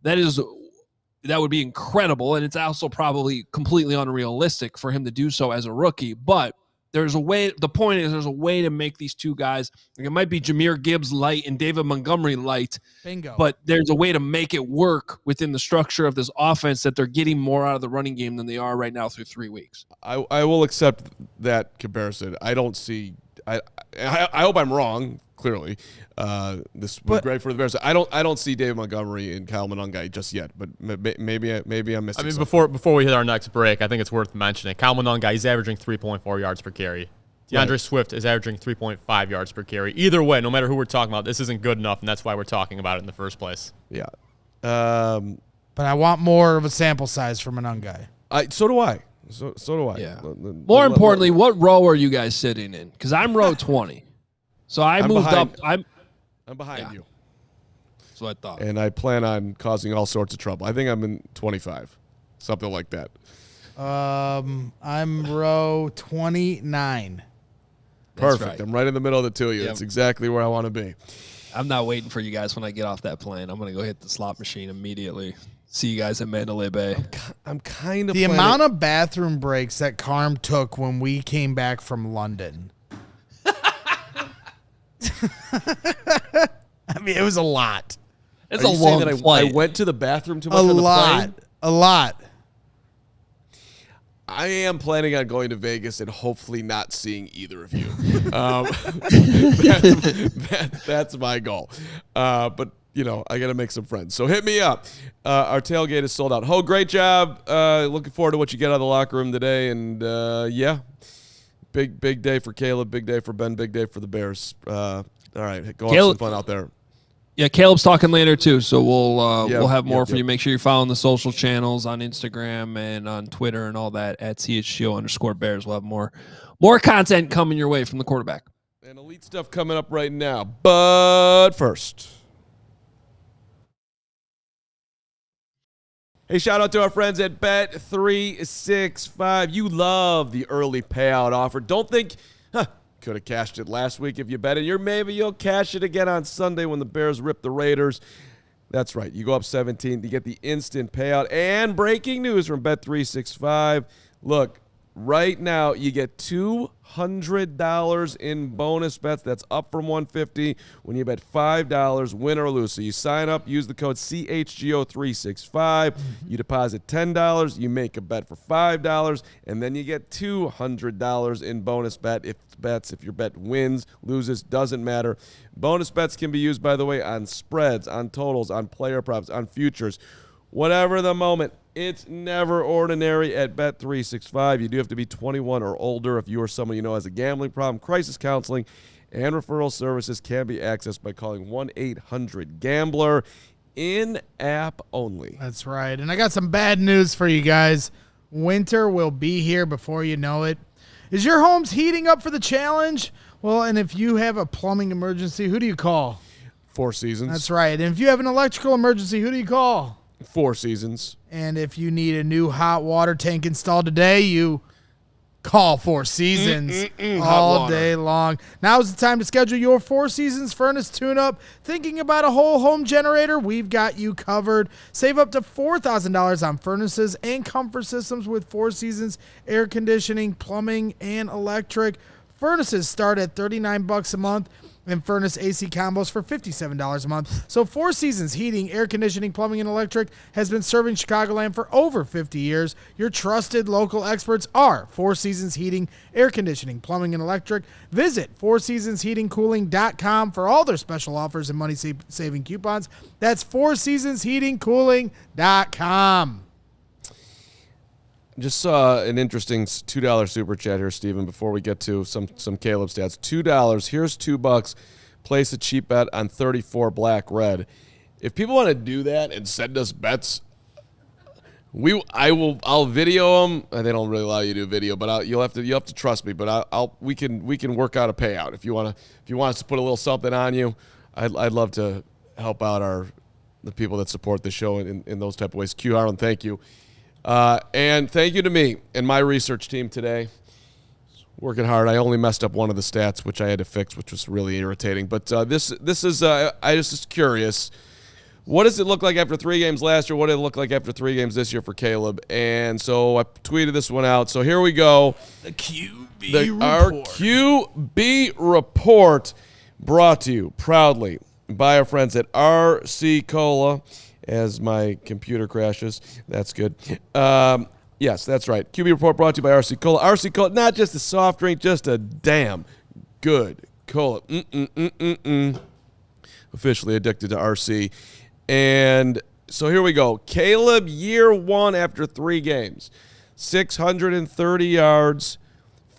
that would be incredible, and it's also probably completely unrealistic for him to do so as a rookie. But there's a way. The point is, there's a way to make these two guys. Like, it might be Jahmyr Gibbs light and David Montgomery light. Bingo. But there's a way to make it work within the structure of this offense that they're getting more out of the running game than they are right now through 3 weeks. I will accept that comparison. I don't see. I hope I'm wrong. Clearly, this was great for the Bears. I don't see David Montgomery and Kyle Monangai just yet, but maybe I'm missing. I mean, something. before we hit our next break, I think it's worth mentioning Kyle Monangai is averaging 3.4 yards per carry. DeAndre Swift is averaging 3.5 yards per carry. Either way, no matter who we're talking about, this isn't good enough, and that's why we're talking about it in the first place. Yeah. But I want more of a sample size from Monangai. So do I. So do I. Yeah. More importantly, what row are you guys sitting in? Because I'm row 20. So I moved up. I'm behind you. That's what I thought. And I plan on causing all sorts of trouble. I think I'm in 25, something like that. I'm row 29. Perfect. Right. I'm right in the middle of the two of you. That's exactly where I want to be. I'm not waiting for you guys when I get off that plane. I'm going to go hit the slot machine immediately. See you guys at Mandalay Bay. I'm kind of the amount of bathroom breaks that Carm took when we came back from London. I mean, it was a lot. It's a long flight. I went to the bathroom too much on the plane? A lot. I am planning on going to Vegas and hopefully not seeing either of you. That's my goal. But, you know, I got to make some friends. So hit me up. Our tailgate is sold out. Ho, great job. Looking forward to what you get out of the locker room today. And, yeah, big day for Caleb, big day for Ben, big day for the Bears. All right, go have some fun out there. Yeah, Caleb's talking later too, so we'll have more for you. Make sure you're following the social channels on Instagram and on Twitter and all that at CHGO_Bears. We'll have more content coming your way from the quarterback. And elite stuff coming up right now. But first, hey, shout out to our friends at Bet365. You love the early payout offer. Don't think, could have cashed it last week if you bet it. Maybe you'll cash it again on Sunday when the Bears rip the Raiders. That's right. You go up 17 to get the instant payout. And breaking news from Bet365. Look, right now you get $200 in bonus bets. That's up from $150 when you bet $5, win or lose. So you sign up, use the code CHGO365. You deposit $10, you make a bet for $5, and then you get $200 in bonus bets. If your bet wins, loses, doesn't matter. Bonus bets can be used, by the way, on spreads, on totals, on player props, on futures. Whatever the moment, it's never ordinary at Bet365. You do have to be 21 or older. If you or someone you know has a gambling problem, crisis counseling and referral services can be accessed by calling 1-800-GAMBLER, in-app only. That's right. And I got some bad news for you guys. Winter will be here before you know it. Is your home's heating up for the challenge? Well, and if you have a plumbing emergency, who do you call? Four Seasons. That's right. And if you have an electrical emergency, who do you call? Four Seasons. And if you need a new hot water tank installed today, you call Four Seasons all day long. Now's the time to schedule your Four Seasons furnace tune-up. Thinking about a whole home generator? We've got you covered. Save up to $4,000 on furnaces and comfort systems with Four Seasons air conditioning, plumbing, and electric. Furnaces start at $39 a month, and furnace AC combos for $57 a month. So Four Seasons Heating, Air Conditioning, Plumbing, and Electric has been serving Chicagoland for over 50 years. Your trusted local experts are Four Seasons Heating, Air Conditioning, Plumbing, and Electric. Visit fourseasonsheatingcooling.com for all their special offers and money-saving coupons. That's fourseasonsheatingcooling.com. Just saw an interesting $2 super chat here, Steven, before we get to some Caleb stats. $2. Here's $2. Place a cheap bet on 34 black-red. If people want to do that and send us bets, I'll video them. They don't really allow you to do video, but you'll have to trust me. But we can work out a payout if you want us to put a little something on you. I'd love to help out the people that support the show in those type of ways. Q Harlan, thank you. And thank you to me and my research team today. Working hard. I only messed up one of the stats, which I had to fix, which was really irritating. But this is I just curious. What does it look like after 3 games last year? What did it look like after 3 games this year for Caleb? And so I tweeted this one out. So here we go. The QB report. Our QB report brought to you proudly by our friends at RC Cola. As my computer crashes. That's good. Yes, that's right. QB Report brought to you by RC Cola. RC Cola, not just a soft drink, just a damn good cola. Officially addicted to RC. And so here we go. Caleb, year 1 after 3 games. 630 yards,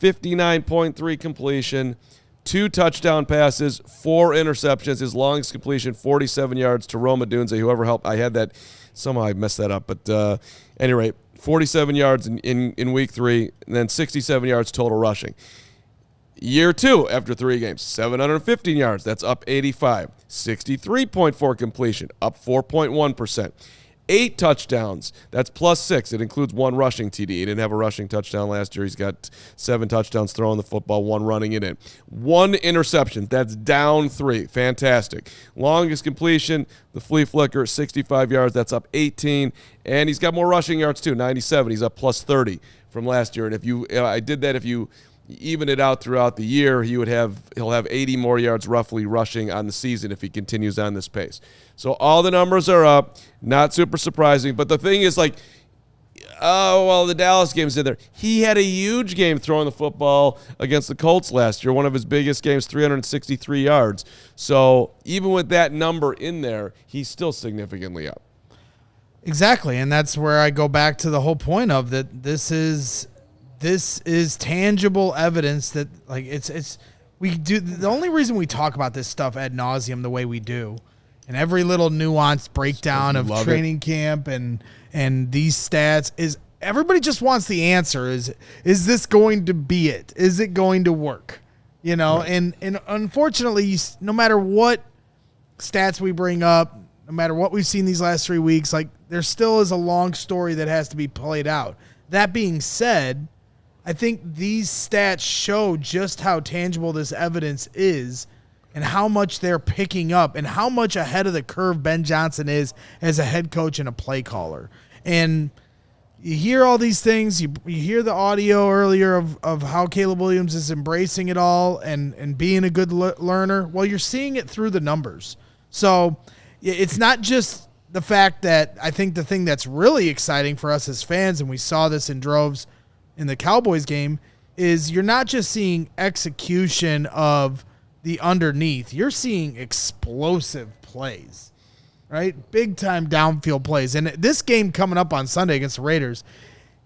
59.3 completion, 2 touchdown passes, 4 interceptions. His longest completion, 47 yards to Odunze, whoever helped. I had that. Somehow I messed that up. But at any rate, 47 yards in week 3, and then 67 yards total rushing. Year 2 after 3 games, 715 yards. That's up 85. 63.4 completion, up 4.1%. 8 touchdowns. That's +6. It includes 1 rushing TD. He didn't have a rushing touchdown last year. He's got 7 touchdowns throwing the football, 1 running it in. 1 interception. That's down 3. Fantastic. Longest completion, the flea flicker, 65 yards. That's up 18. And he's got more rushing yards too, 97. He's up +30 from last year. And if you even it out throughout the year, he'll have 80 more yards roughly rushing on the season if he continues on this pace. So all the numbers are up. Not super surprising. But the thing is, the Dallas game's in there. He had a huge game throwing the football against the Colts last year. One of his biggest games, 363 yards. So even with that number in there, he's still significantly up. Exactly, and that's where I go back to the whole point of that. This is tangible evidence that we do. The only reason we talk about this stuff ad nauseum the way we do, and every little nuanced breakdown of training camp and these stats is everybody just wants the answer. Is this going to be it? Is it going to work? Right. And unfortunately, no matter what stats we bring up, no matter what we've seen these last 3 weeks, there still is a long story that has to be played out. That being said, I think these stats show just how tangible this evidence is and how much they're picking up and how much ahead of the curve Ben Johnson is as a head coach and a play caller. And you hear all these things. You hear the audio earlier of how Caleb Williams is embracing it all and being a good learner. Well, you're seeing it through the numbers. So it's not just the fact that I think the thing that's really exciting for us as fans, and we saw this in droves in the Cowboys game, is you're not just seeing execution of the underneath. You're seeing explosive plays, right? Big-time downfield plays. And this game coming up on Sunday against the Raiders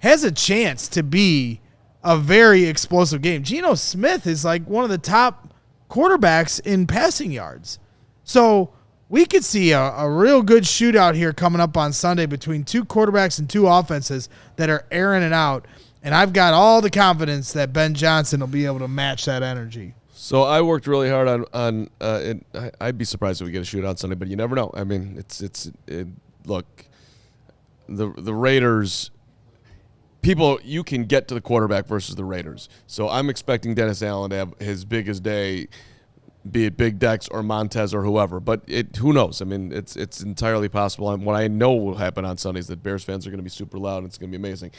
has a chance to be a very explosive game. Geno Smith is one of the top quarterbacks in passing yards. So we could see a real good shootout here coming up on Sunday between 2 quarterbacks and 2 offenses that are airing it out. And I've got all the confidence that Ben Johnson will be able to match that energy. So I worked really hard on I'd be surprised if we get a shootout on Sunday, but you never know. I mean, look, the Raiders, people, you can get to the quarterback versus the Raiders. So I'm expecting Dennis Allen to have his biggest day, be it Big Dex or Montez or whoever. But who knows? I mean, it's entirely possible. And what I know will happen on Sunday is that Bears fans are going to be super loud and it's going to be amazing.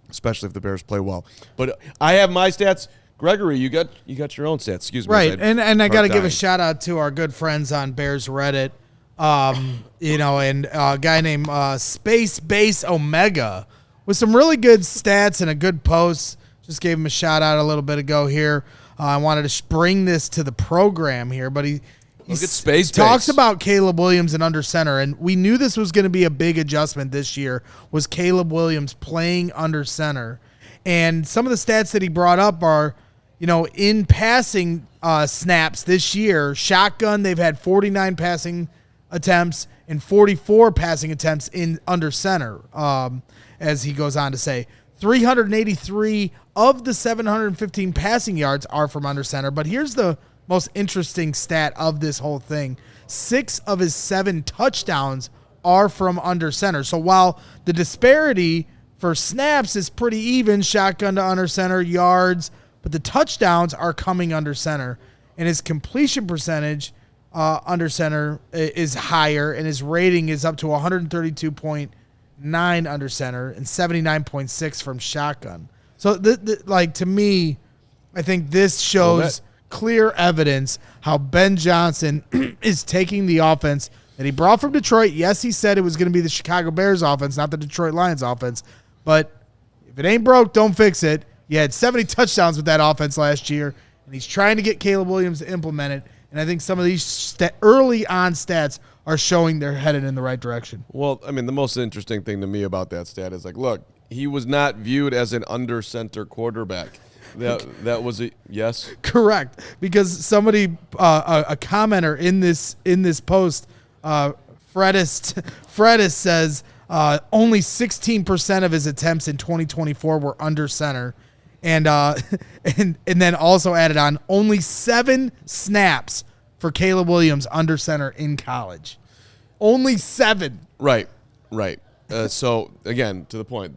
Especially if the Bears play well. But I have my stats. Gregory, you got your own stats. Excuse me. Right, and I got to give a dying. shout out to our good friends on Bears Reddit, and a guy named Space Base Omega with some really good stats and a good post. Just gave him a shout out a little bit ago here. I wanted to bring this to the program here, but he talks about Caleb Williams and under center, and we knew this was going to be a big adjustment this year, was Caleb Williams playing under center. And some of the stats that he brought up are, in passing snaps this year, shotgun, they've had 49 passing attempts and 44 passing attempts in under center, as he goes on to say. 383 of the 715 passing yards are from under center. But here's the most interesting stat of this whole thing. 6 of his 7 touchdowns are from under center. So while the disparity for snaps is pretty even, shotgun to under center, yards, but the touchdowns are coming under center. And his completion percentage under center is higher, and his rating is up to 132.9 under center and 79.6 from shotgun. So, to me, I think this shows clear evidence how Ben Johnson is taking the offense that he brought from Detroit. Yes, he said it was going to be the Chicago Bears offense, not the Detroit Lions offense. But if it ain't broke, don't fix it. You had 70 touchdowns with that offense last year, and he's trying to get Caleb Williams to implement it. And I think some of these early on stats are showing they're headed in the right direction. Well, I mean, the most interesting thing to me about that stat is look, he was not viewed as an under center quarterback. That was a yes. Correct, because somebody, a commenter in this post, Fredis says only 16% of his attempts in 2024 were under center, and then also added on only 7 snaps for Caleb Williams under center in college. Only 7. Right. So again, to the point,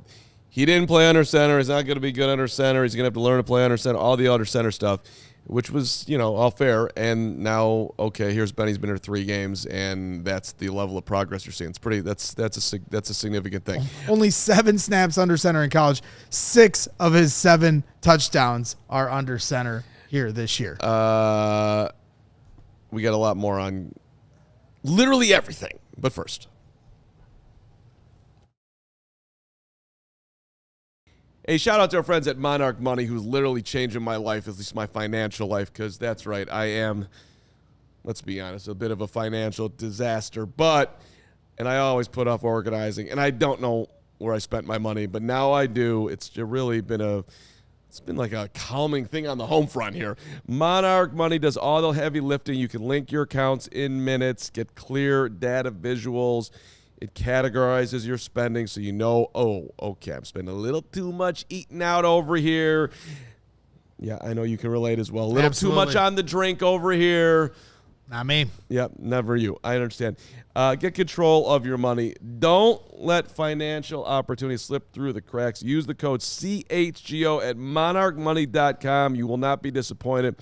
he didn't play under center. He's not going to be good under center. He's going to have to learn to play under center. All the under center stuff, which was all fair. And now, okay, here's Ben. He's been here 3 games, and that's the level of progress you're seeing. It's pretty. That's a significant thing. Only 7 snaps under center in college. 6 of his 7 touchdowns are under center here this year. We got a lot more on literally everything. But first, a shout out to our friends at Monarch Money, who's literally changing my life, at least my financial life, because that's right, I am, let's be honest, a bit of a financial disaster. And I always put off organizing, and I don't know where I spent my money, but now I do. It's really been like a calming thing on the home front here. Monarch Money does all the heavy lifting. You can link your accounts in minutes, get clear data visuals. It categorizes your spending so you know, oh, okay, I'm spending a little too much eating out over here. Yeah, I know you can relate as well. A little Absolutely. too much on the drink over here. Not me. Yep, never you. I understand. Get control of your money. Don't let financial opportunities slip through the cracks. Use the code CHGO at monarchmoney.com. You will not be disappointed.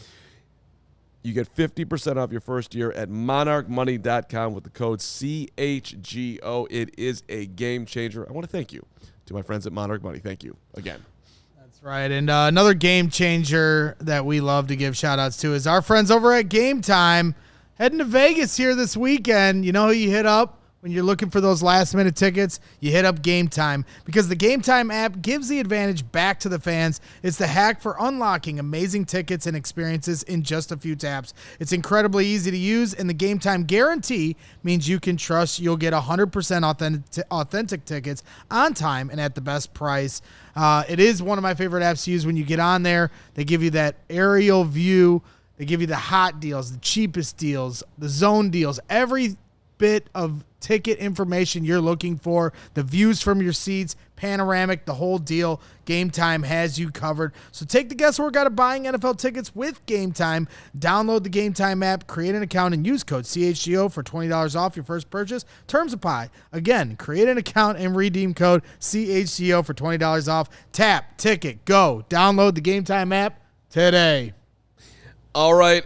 You get 50% off your first year at monarchmoney.com with the code CHGO. It is a game changer. I want to thank you to my friends at Monarch Money. Thank you again. That's right. And another game changer that we love to give shout-outs to is our friends over at Game Time. Heading to Vegas here this weekend. You know who you hit up when you're looking for those last-minute tickets? You hit up Game Time, because the Game Time app gives the advantage back to the fans. It's the hack for unlocking amazing tickets and experiences in just a few taps. It's incredibly easy to use, and the Game Time guarantee means you can trust you'll get 100% authentic tickets on time and at the best price. It is one of my favorite apps to use. When you get on there, they give you that aerial view. They give you the hot deals, the cheapest deals, the zone deals, every bit of ticket information you're looking for, the views from your seats, panoramic, the whole deal. Game Time has you covered. So take the guesswork out of buying NFL tickets with Game Time. Download the Game Time app, create an account, and use code CHGO for $20 off your first purchase. Terms apply. Again, create an account and redeem code CHGO for $20 off. Tap, ticket, go. Download the Game Time app today. All right.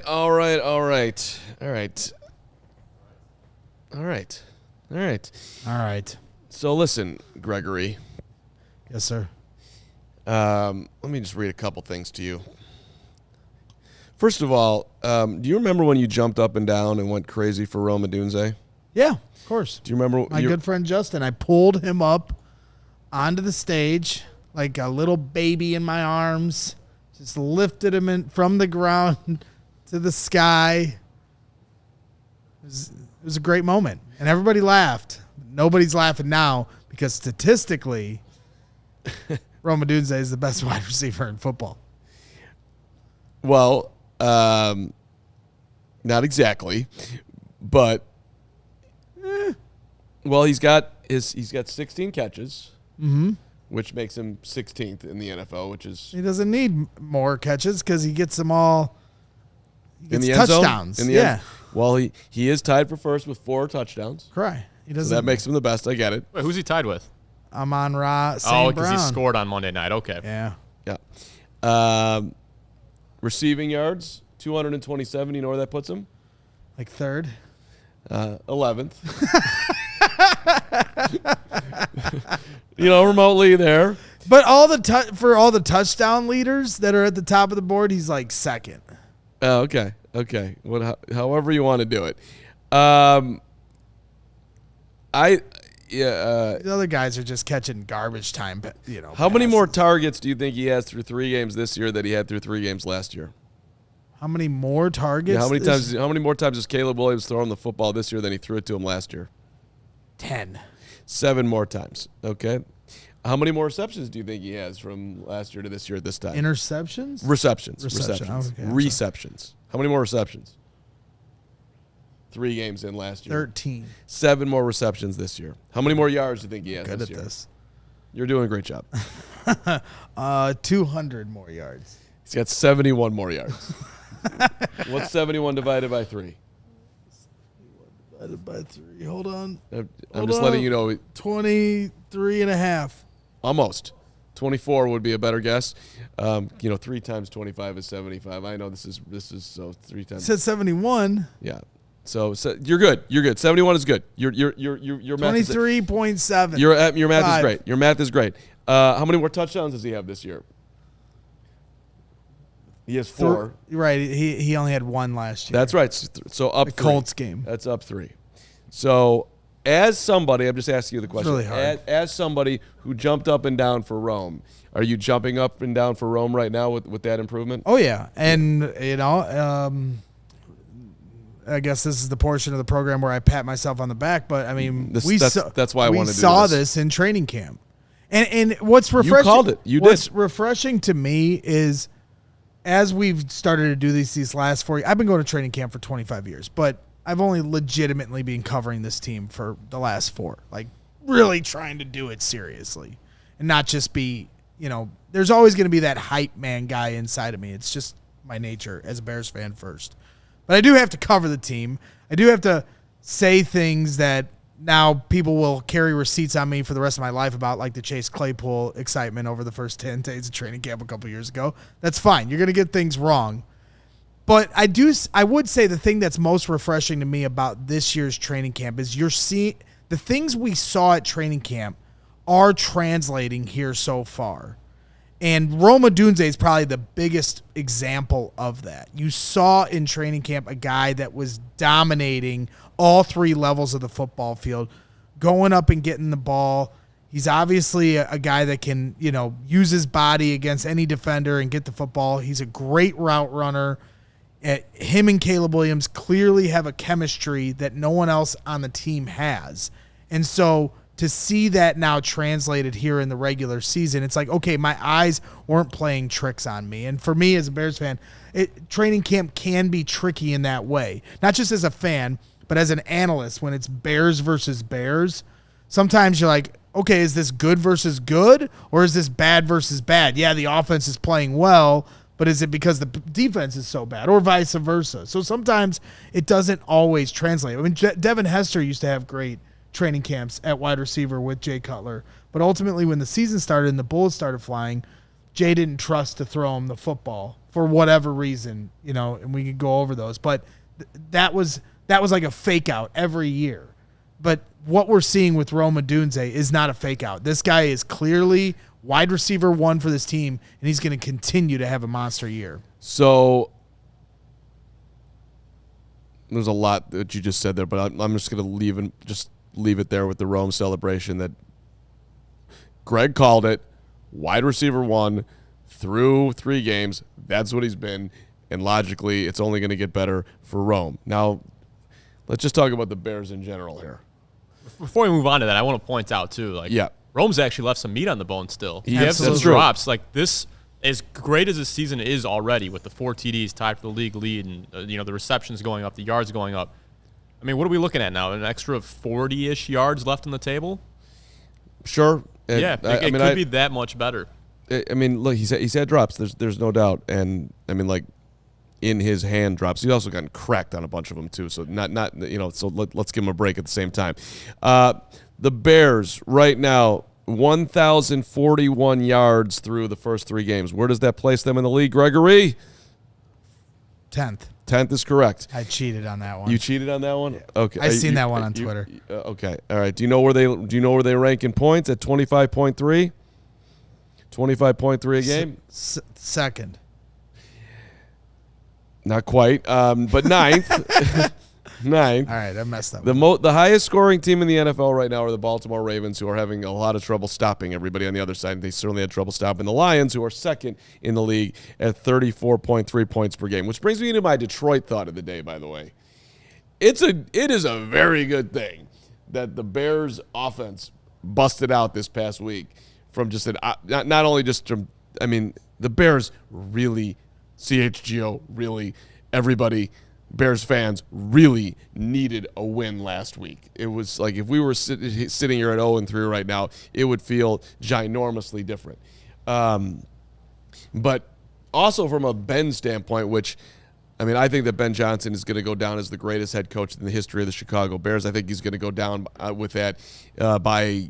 So listen, Gregory. Yes, sir. Let me just read a couple things to you. First of all, do you remember when you jumped up and down and went crazy for Rome Odunze? Yeah, of course. Do you remember My good friend Justin? I pulled him up onto the stage like a little baby in my arms, just lifted him from the ground to the sky. It was a great moment, and everybody laughed. Nobody's laughing now because statistically, Rome Odunze is the best wide receiver in football. Well, not exactly, but well, he's got 16 catches, which makes him 16th in the NFL, which is He doesn't need more catches because he gets them all. He in gets the end zone? touchdowns. In the Yeah, end. Well, he is tied for first with 4 touchdowns. correct. He So doesn't. that makes him the best. I get it. Wait, who's he tied with? Amon-Ra St. Oh, Brown. because he scored on Monday night. Okay. Yeah. Yeah. Receiving yards, 227. You know where that puts him? Like third. 11th. Remotely there. But for all the touchdown leaders that are at the top of the board, he's like second. Oh, okay. Okay. However you want to do it. The other guys are just catching garbage time. How many passes. more targets do you think he has through 3 games this year that he had through 3 games last year? How many more targets? Yeah, how many more times has Caleb Williams thrown the football this year than he threw it to him last year? 10. 7 more times. Okay. How many more receptions do you think he has from last year to this year at this time? Interceptions? Receptions. Okay, I'm sorry. Receptions. How many more receptions? 3 games in last year. 13. 7 more receptions this year. How many more yards do you think he has Good this at year? this. You're doing a great job. 200 more yards. He's got 71 more yards. What's 71 divided by 3? Divided by 3. Hold on. I'm just letting you know. 23 and a half. Almost. 24 would be a better guess. 3 times 25 is 75. I know this is so 3 It times. said 71. Yeah. So you're good. You're good. 71 is good. Your math is 23.7. your math is 5. great. Your math is great. How many more touchdowns does he have this year? He has 4. Right. He only had 1 last year. That's right. So up The 3. Colts game. That's up 3. So as somebody, I'm just asking you the question. really hard. As somebody who jumped up and down for Rome, are you jumping up and down for Rome right now with that improvement? Oh, yeah. And, I guess this is the portion of the program where I pat myself on the back, but I mean, that's why I wanted to do saw this. this in training camp. And what's refreshing? You called it. You did. What's refreshing to me is as we've started to do these last 4 years, I've been going to training camp for 25 years, but I've only legitimately been covering this team for the last 4, like really trying to do it seriously and not just be, there's always going to be that hype man guy inside of me. It's just my nature as a Bears fan first. But I do have to cover the team. I do have to say things that now people will carry receipts on me for the rest of my life about, like the Chase Claypool excitement over the first 10 days of training camp a couple years ago. That's fine. You're going to get things wrong. But I would say the thing that's most refreshing to me about this year's training camp is you're seeing the things we saw at training camp are translating here so far. And Rome Odunze is probably the biggest example of that. You saw in training camp a guy that was dominating all 3 levels of the football field, going up and getting the ball. He's obviously a guy that can, use his body against any defender and get the football. He's a great route runner. Him and Caleb Williams clearly have a chemistry that no one else on the team has. And so to see that now translated here in the regular season, it's like, okay, my eyes weren't playing tricks on me. And for me as a Bears fan, training camp can be tricky in that way. Not just as a fan, but as an analyst when it's Bears versus Bears. Sometimes you're like, okay, is this good versus good or is this bad versus bad? Yeah, the offense is playing well, but is it because the defense is so bad or vice versa? So sometimes it doesn't always translate. I mean, Devin Hester used to have great training camps at wide receiver with Jay Cutler. But ultimately, when the season started and the bullets started flying, Jay didn't trust to throw him the football for whatever reason, and we could go over those. But that was like a fake out every year. But what we're seeing with Rome Odunze is not a fake out. This guy is clearly wide receiver 1 for this team, and he's going to continue to have a monster year. So there's a lot that you just said there, but I'm just going to leave it there with the Rome celebration that Greg called it. Wide receiver 1 through 3 games. That's what he's been. And logically, it's only going to get better for Rome. Now, let's just talk about the Bears in general here. Before we move on to that, I want to point out, too, Rome's actually left some meat on the bone still. He has some drops. Like, this, as great as this season is already with the 4 TDs tied for the league lead and, the receptions going up, the yards going up. I mean, what are we looking at now? An extra 40-ish yards left on the table? Sure. It could be that much better. I mean, look, he's had drops. There's no doubt. And, I mean, like, in his hand drops. He's also gotten cracked on a bunch of them too. So so let's give him a break at the same time. The Bears right now, 1,041 yards through the first 3 games. Where does that place them in the league, Gregory? 10th. 10th is correct. I cheated on that one. You cheated on that one? Yeah. Okay. I seen that one on Twitter. Okay. All right. Do you know where they rank in points at 25.3? 25.3 a game? Second. Not quite, but ninth. Ninth. All right, I messed up. The highest scoring team in the NFL right now are the Baltimore Ravens, who are having a lot of trouble stopping everybody on the other side. They certainly had trouble stopping the Lions, who are second in the league at 34.3 points per game, which brings me to my Detroit thought of the day, by the way. It is a very good thing that the Bears offense busted out this past week from just not only just from, I mean, the Bears really, CHGO really, everybody, Bears fans really needed a win last week. It was like if we were sitting here at 0-3 right now, it would feel ginormously different. But also from a Ben standpoint, which, I mean, I think that Ben Johnson is going to go down as the greatest head coach in the history of the Chicago Bears. I think he's going to go down with that by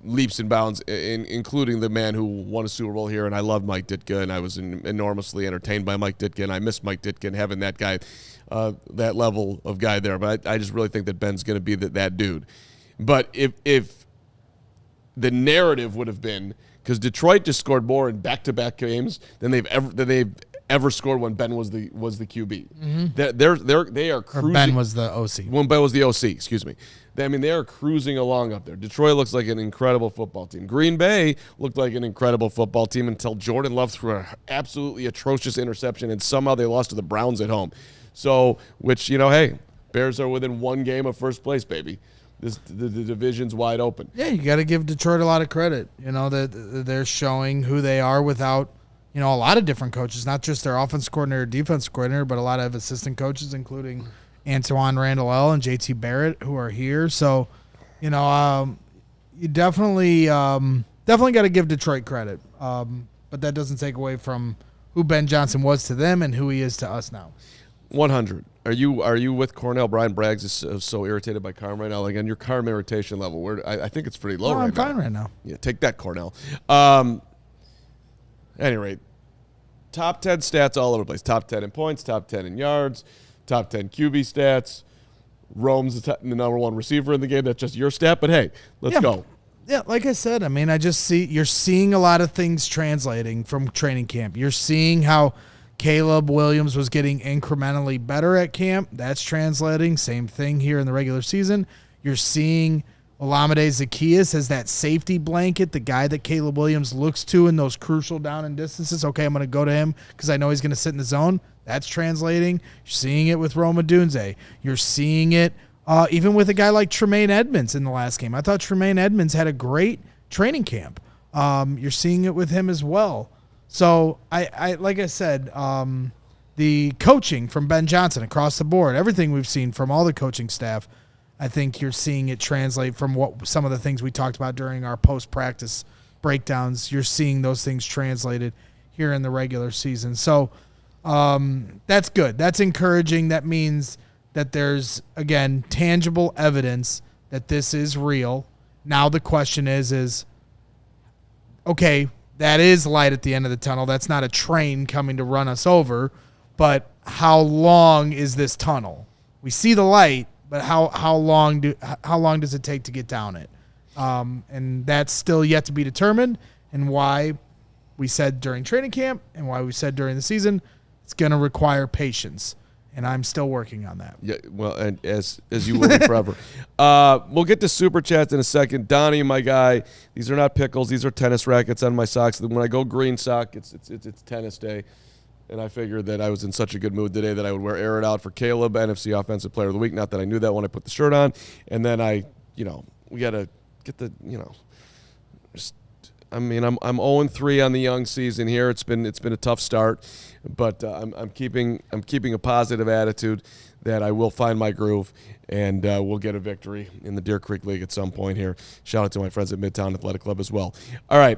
leaps and bounds, including the man who won a Super Bowl here. And I love Mike Ditka, and I was enormously entertained by Mike Ditka, and I miss Mike Ditka and having that guy, that level of guy there. But I just really think that Ben's going to be that dude. But if the narrative would have been, because Detroit just scored more in back-to-back games than they've ever scored when Ben was the QB. Mm-hmm. They are cruising. Or Ben was the OC. When Ben was the OC, excuse me. I mean, they are cruising along up there. Detroit looks like an incredible football team. Green Bay looked like an incredible football team until Jordan Love threw an absolutely atrocious interception, and somehow they lost to the Browns at home. So, which, hey, Bears are within 1 game of first place, baby. The division's wide open. Yeah, you got to give Detroit a lot of credit. That they're showing who they are without, a lot of different coaches, not just their offense coordinator, defense coordinator, but a lot of assistant coaches, including Antoine Randall and JT Barrett, who are here. So, you definitely got to give Detroit credit. But that doesn't take away from who Ben Johnson was to them and who he is to us now. 100. Are you with Cornell? Brian Braggs is so irritated by Carman right now. Like, on your Carman irritation level, I think it's pretty low right now. I'm fine right now. Yeah, take that, Cornell. Any rate, top 10 stats all over the place. Top 10 in points, top 10 in yards, top 10 QB stats. Rome's the number 1 receiver in the game. That's just your stat, but hey, let's go. Yeah, like I said, I mean, you're seeing a lot of things translating from training camp. You're seeing how Caleb Williams was getting incrementally better at camp. That's translating. Same thing here in the regular season. You're seeing Olamide Zaccheaus as that safety blanket, the guy that Caleb Williams looks to in those crucial down and distances. Okay, I'm going to go to him because I know he's going to sit in the zone. That's translating. You're seeing it with Rome Odunze. You're seeing it even with a guy like Tremaine Edmonds in the last game. I thought Tremaine Edmonds had a great training camp. You're seeing it with him as well. So, I like I said, the coaching from Ben Johnson across the board, everything we've seen from all the coaching staff, I think you're seeing it translate from what some of the things we talked about during our post-practice breakdowns. You're seeing those things translated here in the regular season. So, that's good. That's encouraging. That means that there's, again, tangible evidence that this is real. Now the question is okay, that is light at the end of the tunnel. That's not a train coming to run us over, but how long is this tunnel? We see the light, but how long does it take to get down it? And that's still yet to be determined, and why we said during training camp and why we said during the season it's going to require patience. And I'm still working on that. Yeah, well, and as you will be forever. We'll get to Super Chats in a second. Donnie, my guy, these are not pickles. These are tennis rackets on my socks. When I go green sock, it's tennis day. And I figured that I was in such a good mood today that I would wear Air It Out for Caleb, NFC Offensive Player of the Week. Not that I knew that when I put the shirt on. And then we got to get the, I'm 0-3 on the young season here. It's been a tough start, but I'm keeping a positive attitude that I will find my groove and we'll get a victory in the Deer Creek League at some point here. Shout out to my friends at Midtown Athletic Club as well. All right,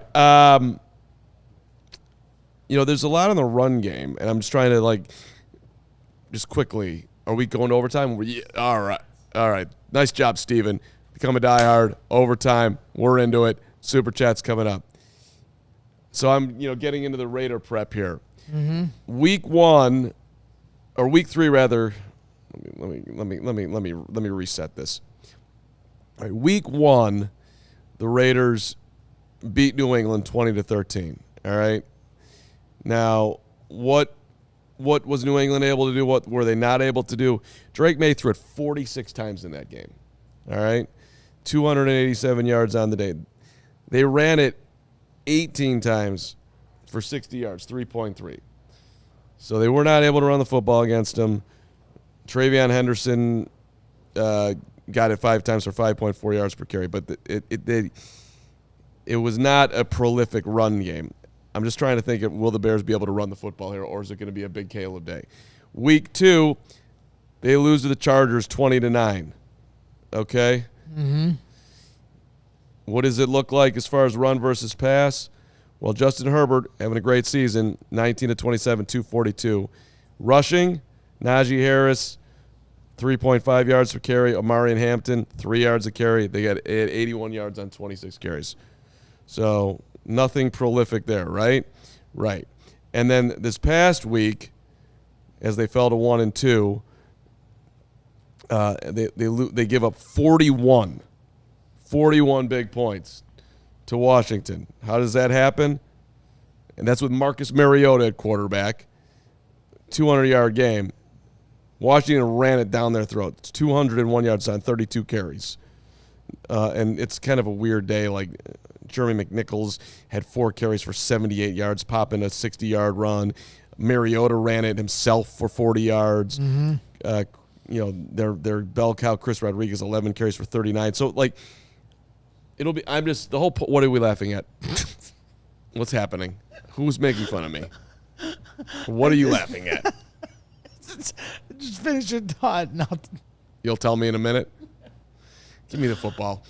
there's a lot on the run game, and I'm just trying to just quickly. Are we going to overtime? All right. Nice job, Steven. Become a diehard. Overtime. We're into it. Super Chat's coming up. So I'm, getting into the Raider prep here. Mm-hmm. Week 3 rather. Let me reset this. All right, week 1, the Raiders beat New England 20-13. All right. Now, what was New England able to do? What were they not able to do? Drake May threw it 46 times in that game. All right. 287 yards on the day. They ran it 18 times for 60 yards, 3.3. So they were not able to run the football against them. Travion Henderson got it 5 times for 5.4 yards per carry, but it was not a prolific run game. I'm just trying to think will the Bears be able to run the football here, or is it going to be a big Caleb day? Week 2, they lose to the Chargers 20-9. Okay? Mm-hmm. What does it look like as far as run versus pass? Well, Justin Herbert having a great season, 19-27, 242. Rushing, Najee Harris, 3.5 yards per carry. Omari and Hampton, 3 yards a carry. They had 81 yards on 26 carries. So nothing prolific there, right? Right. And then this past week, as they fell to 1-2, they give up 41 big points to Washington. How does that happen? And that's with Marcus Mariota at quarterback. 200-yard game. Washington ran it down their throats. 201 yards on 32 carries. And it's kind of a weird day. Jeremy McNichols had 4 carries for 78 yards, popping a 60-yard run. Mariota ran it himself for 40 yards. Mm-hmm. Their bell cow Chris Rodriguez, 11 carries for 39. So it'll be. I'm just the whole. What are we laughing at? What's happening? Who's making fun of me? What are you laughing at? Just finish your thought. You'll tell me in a minute. Give me the football.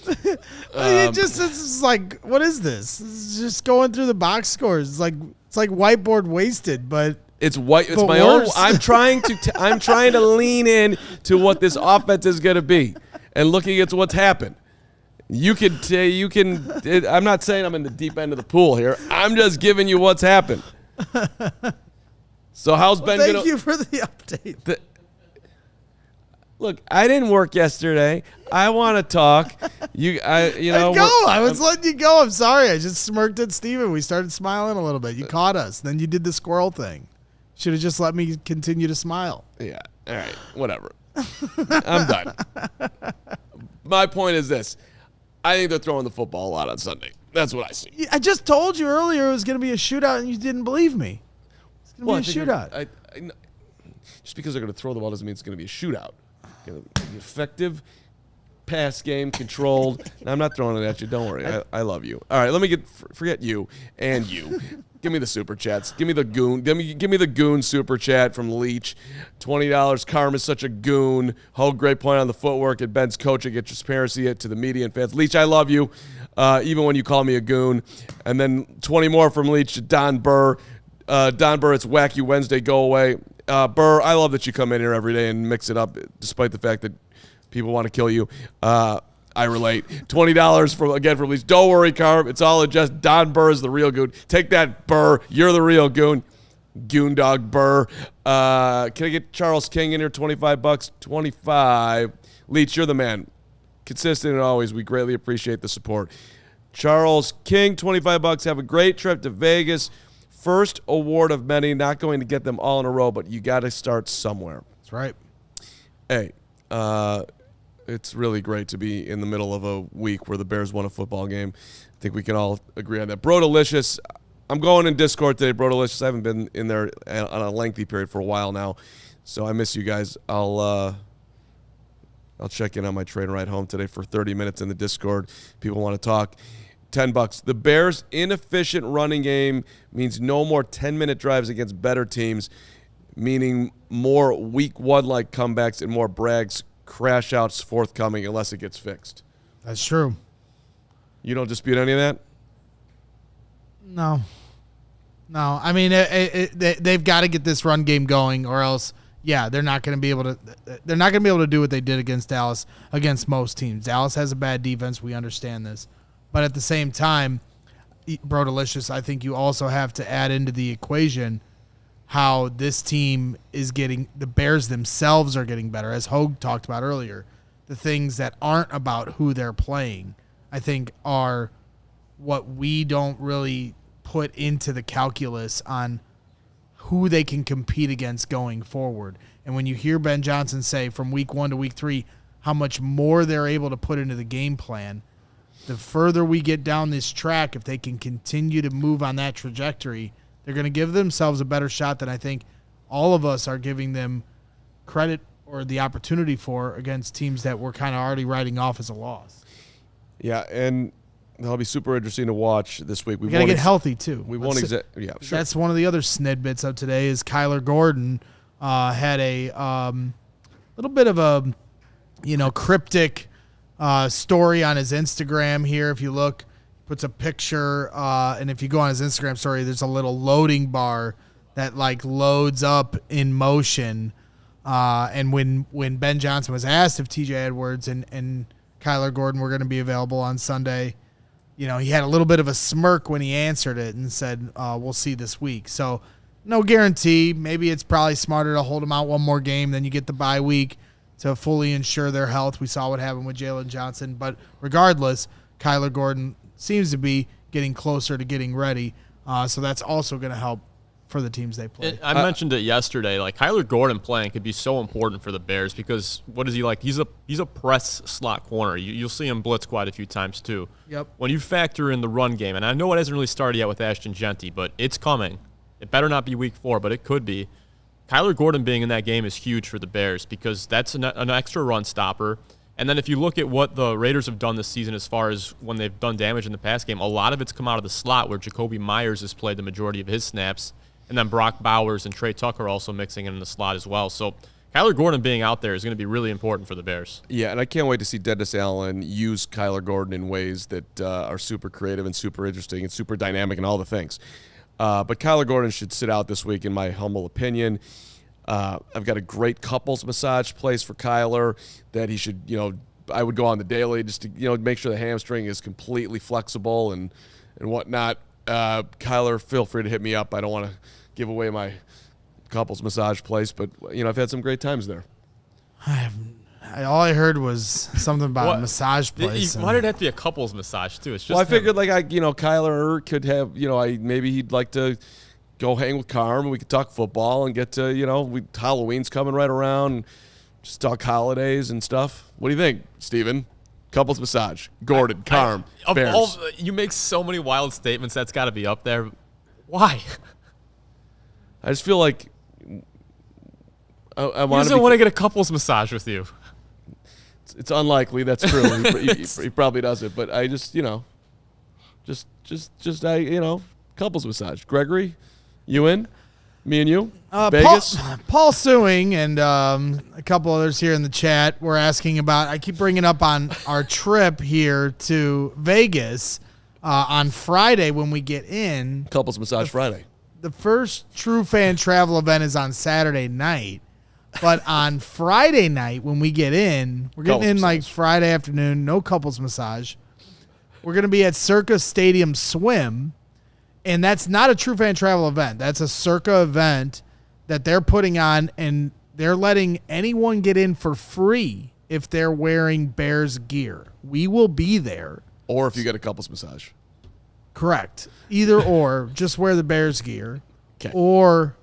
It's just like, what is this? It's just going through the box scores. It's like whiteboard wasted, but it's white. It's my worse. own. I'm trying to lean in to what this offense is going to be, and looking at what's happened. You can. I'm not saying I'm in the deep end of the pool here. I'm just giving you what's happened. So how's Ben? Thank you for the update. Look, I didn't work yesterday. I want to talk. I was letting you go. I'm sorry. I just smirked at Steven. We started smiling a little bit. You caught us. Then you did the squirrel thing. Should have just let me continue to smile. Yeah. All right. Whatever. I'm done. My point is this. I think they're throwing the football a lot on Sunday. That's what I see. I just told you earlier it was going to be a shootout, and you didn't believe me. It's going to be a shootout. Just because they're going to throw the ball doesn't mean it's going to be a shootout. Effective pass game, controlled. I'm not throwing it at you. Don't worry. I love you. All right, let me forget you and you. Give me the super chats. Give me the goon. Give me the goon super chat from Leach. $20. Carman's such a goon. Hoge, great point on the footwork and Ben's coaching. Get transparency to the media and fans. Leach, I love you, even when you call me a goon. And then 20 more from Leach to Don Burr. Don Burr, it's Wacky Wednesday. Go away. Burr, I love that you come in here every day and mix it up, despite the fact that people want to kill you. I relate. $20 from Leach. Don't worry, Carm. It's all just Don Burr is the real goon. Take that, Burr. You're the real goon. Goon dog Burr. Can I get Charles King in here? $25. 25. Leach, you're the man. Consistent and always. We greatly appreciate the support. Charles King, $25. Have a great trip to Vegas. First award of many. Not going to get them all in a row, but you got to start somewhere. That's right? Hey, it's really great to be in the middle of a week where the Bears won a football game. I think we can all agree on that. Bro Delicious, I'm going in Discord today. Bro Delicious, I haven't been in there on a lengthy period for a while now, so I miss you guys. I'll check in on my train ride home today for 30 minutes in the Discord. People want to talk. $10. The Bears' inefficient running game means no more 10-minute drives against better teams, meaning more week one-like comebacks and more Bragg's crash outs forthcoming unless it gets fixed. That's true. You don't dispute any of that? No. I mean, they've got to get this run game going, or else, yeah, they're not going to be able to. They're not going to be able to do what they did against Dallas, against most teams. Dallas has a bad defense. We understand this, but at the same time, Bro Delicious, I think you also have to add into the equation how this team is getting. The Bears themselves are getting better, as Hoge talked about earlier. The things that aren't about who they're playing, I think, are what we don't really put into the calculus on who they can compete against going forward. And when you hear Ben Johnson say from week 1 to week 3 how much more they're able to put into the game plan, the further we get down this track, if they can continue to move on that trajectory, they're going to give themselves a better shot than I think all of us are giving them credit or the opportunity for against teams that we're kind of already writing off as a loss. Yeah, and that'll be super interesting to watch this week. We got to get healthy, too. We won't yeah, sure. That's one of the other snidbits of today is Kyler Gordon had a little bit of a, cryptic story on his Instagram here. If you look, puts a picture, and if you go on his Instagram story, there's a little loading bar that, loads up in motion. And when Ben Johnson was asked if TJ Edwards and Kyler Gordon were going to be available on Sunday, he had a little bit of a smirk when he answered it and said, we'll see this week. So no guarantee. Maybe it's probably smarter to hold them out one more game, then you get the bye week to fully ensure their health. We saw what happened with Jalen Johnson. But regardless, Kyler Gordon seems to be getting closer to getting ready. So that's also going to help for the teams they play. I mentioned it yesterday. Kyler Gordon playing could be so important for the Bears because what is he like? He's a press slot corner. You'll see him blitz quite a few times too. Yep. When you factor in the run game, and I know it hasn't really started yet with Ashton Genty, but it's coming. It better not be week 4, but it could be. Kyler Gordon being in that game is huge for the Bears because that's an extra run stopper. And then if you look at what the Raiders have done this season as far as when they've done damage in the pass game, a lot of it's come out of the slot where Jacoby Myers has played the majority of his snaps. And then Brock Bowers and Trey Tucker also mixing in the slot as well. So Kyler Gordon being out there is going to be really important for the Bears. Yeah, and I can't wait to see Dennis Allen use Kyler Gordon in ways that are super creative and super interesting and super dynamic and all the things. But Kyler Gordon should sit out this week, in my humble opinion. I've got a great couples massage place for Kyler that he should, I would go on the daily just to, make sure the hamstring is completely flexible and whatnot. Kyler, feel free to hit me up. I don't want to give away my couples massage place, but I've had some great times there. All I heard was something about a massage place. Why did it have to be a couples massage too? It's just I figured Kyler could have maybe he'd like to go hang with Carman. We could talk football and get to Halloween's coming right around. Just talk holidays and stuff. What do you think, Steven? Couples massage, Gordon, Carm, Bears. You make so many wild statements. That's got to be up there. Why? I just feel like I want to get a couples massage with you. It's unlikely. That's true. he probably doesn't. But I just couples massage. Gregory, you in? Me and you? Vegas? Paul Suing and a couple others here in the chat were asking about, I keep bringing up on our trip here to Vegas on Friday when we get in. Couples massage Friday. The first True Fan Travel event is on Saturday night. But on Friday night when we get in, we're getting in like Friday afternoon, no couples massage. We're going to be at Circa Stadium Swim. And that's not a True Fan Travel event. That's a Circa event that they're putting on, and they're letting anyone get in for free if they're wearing Bears gear. We will be there. Or if you get a couples massage. Correct. Either or. Just wear the Bears gear. Okay. Or,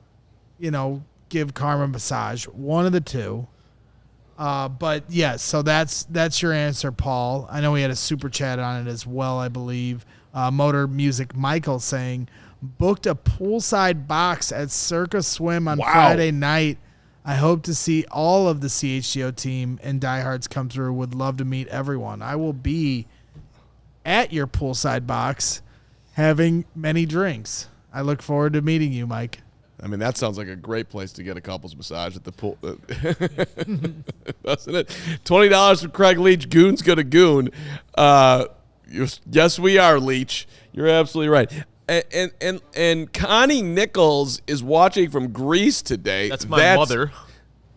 give Carmen a massage. One of the two. But yes, so that's your answer, Paul. I know we had a super chat on it as well, I believe. Motor Music Michael saying, booked a poolside box at Circa Swim on Friday night. I hope to see all of the CHGO team and diehards come through. Would love to meet everyone. I will be at your poolside box having many drinks. I look forward to meeting you, Mike. I mean, that sounds like a great place to get a couple's massage at the pool. Doesn't it? $20 for Craig Leach. Goon's gonna goon. Yes, we are, Leach. You're absolutely right. And Connie Nichols is watching from Greece today. That's my mother.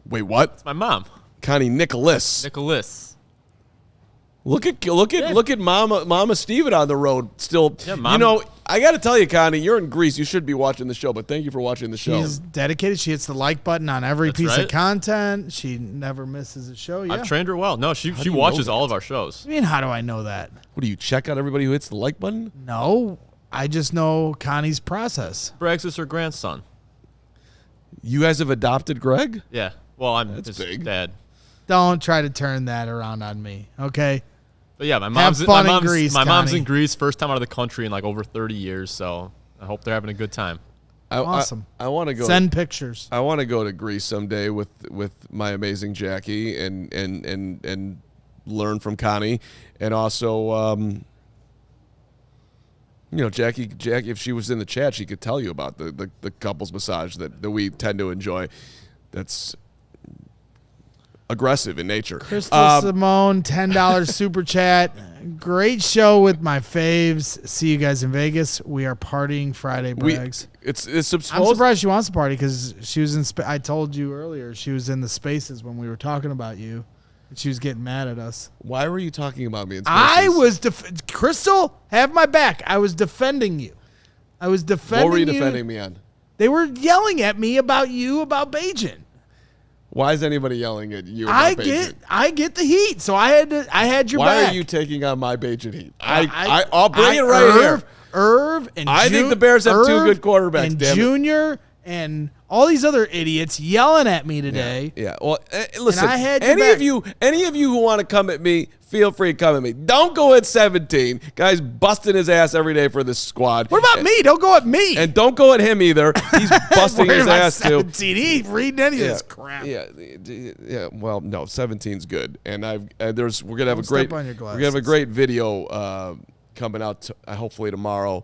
Wait, what? It's my mom. Connie Nicholas. Look at Mama Steven on the road still. Yeah, Mom. You know, I got to tell you, Connie, you're in Greece. You should be watching the show, but thank you for watching the show. She's dedicated. She hits the like button on every piece of content. She never misses a show. Yeah. I've trained her well. No, she watches all of our shows. I mean, how do I know that? What do you check out everybody who hits the like button? No, I just know Connie's process. Braggs is her grandson. You guys have adopted Greg? Yeah. Well, I'm That's his big. dad. Don't try to turn that around on me, okay? But yeah, my mom's Connie. in Greece, first time out of the country in like over 30 years, so I hope they're having a good time. Awesome. I want to go. Send pictures. I want to go to Greece someday with my amazing Jackie and learn from Connie, and also Jackie, if she was in the chat, she could tell you about the couples massage that we tend to enjoy. That's aggressive in nature. Crystal Simone, $10 super chat. Great show with my faves. See you guys in Vegas. We are partying Friday, Braggs. I'm surprised she wants to party because she was in. I told you earlier she was in the spaces when we were talking about you. And she was getting mad at us. Why were you talking about me in spaces? I was Crystal, have my back. I was defending you. What were you defending me on? They were yelling at me about Bajan. Why is anybody yelling at you about Bajan? I get the heat, so I had your back. Why are you taking on my Bajan heat? I'll bring it right here. Irv and I think the Bears have two good quarterbacks. And Junior and all these other idiots yelling at me today. Yeah. Well, listen. I had any of you who want to come at me, feel free to come at me. Don't go at 17. Guy's busting his ass every day for this squad. What about me? Don't go at me. And don't go at him either. He's busting his ass 17? too. He ain't reading any of this crap. Yeah. Well, no, 17's good, and we're gonna have a great video coming out hopefully tomorrow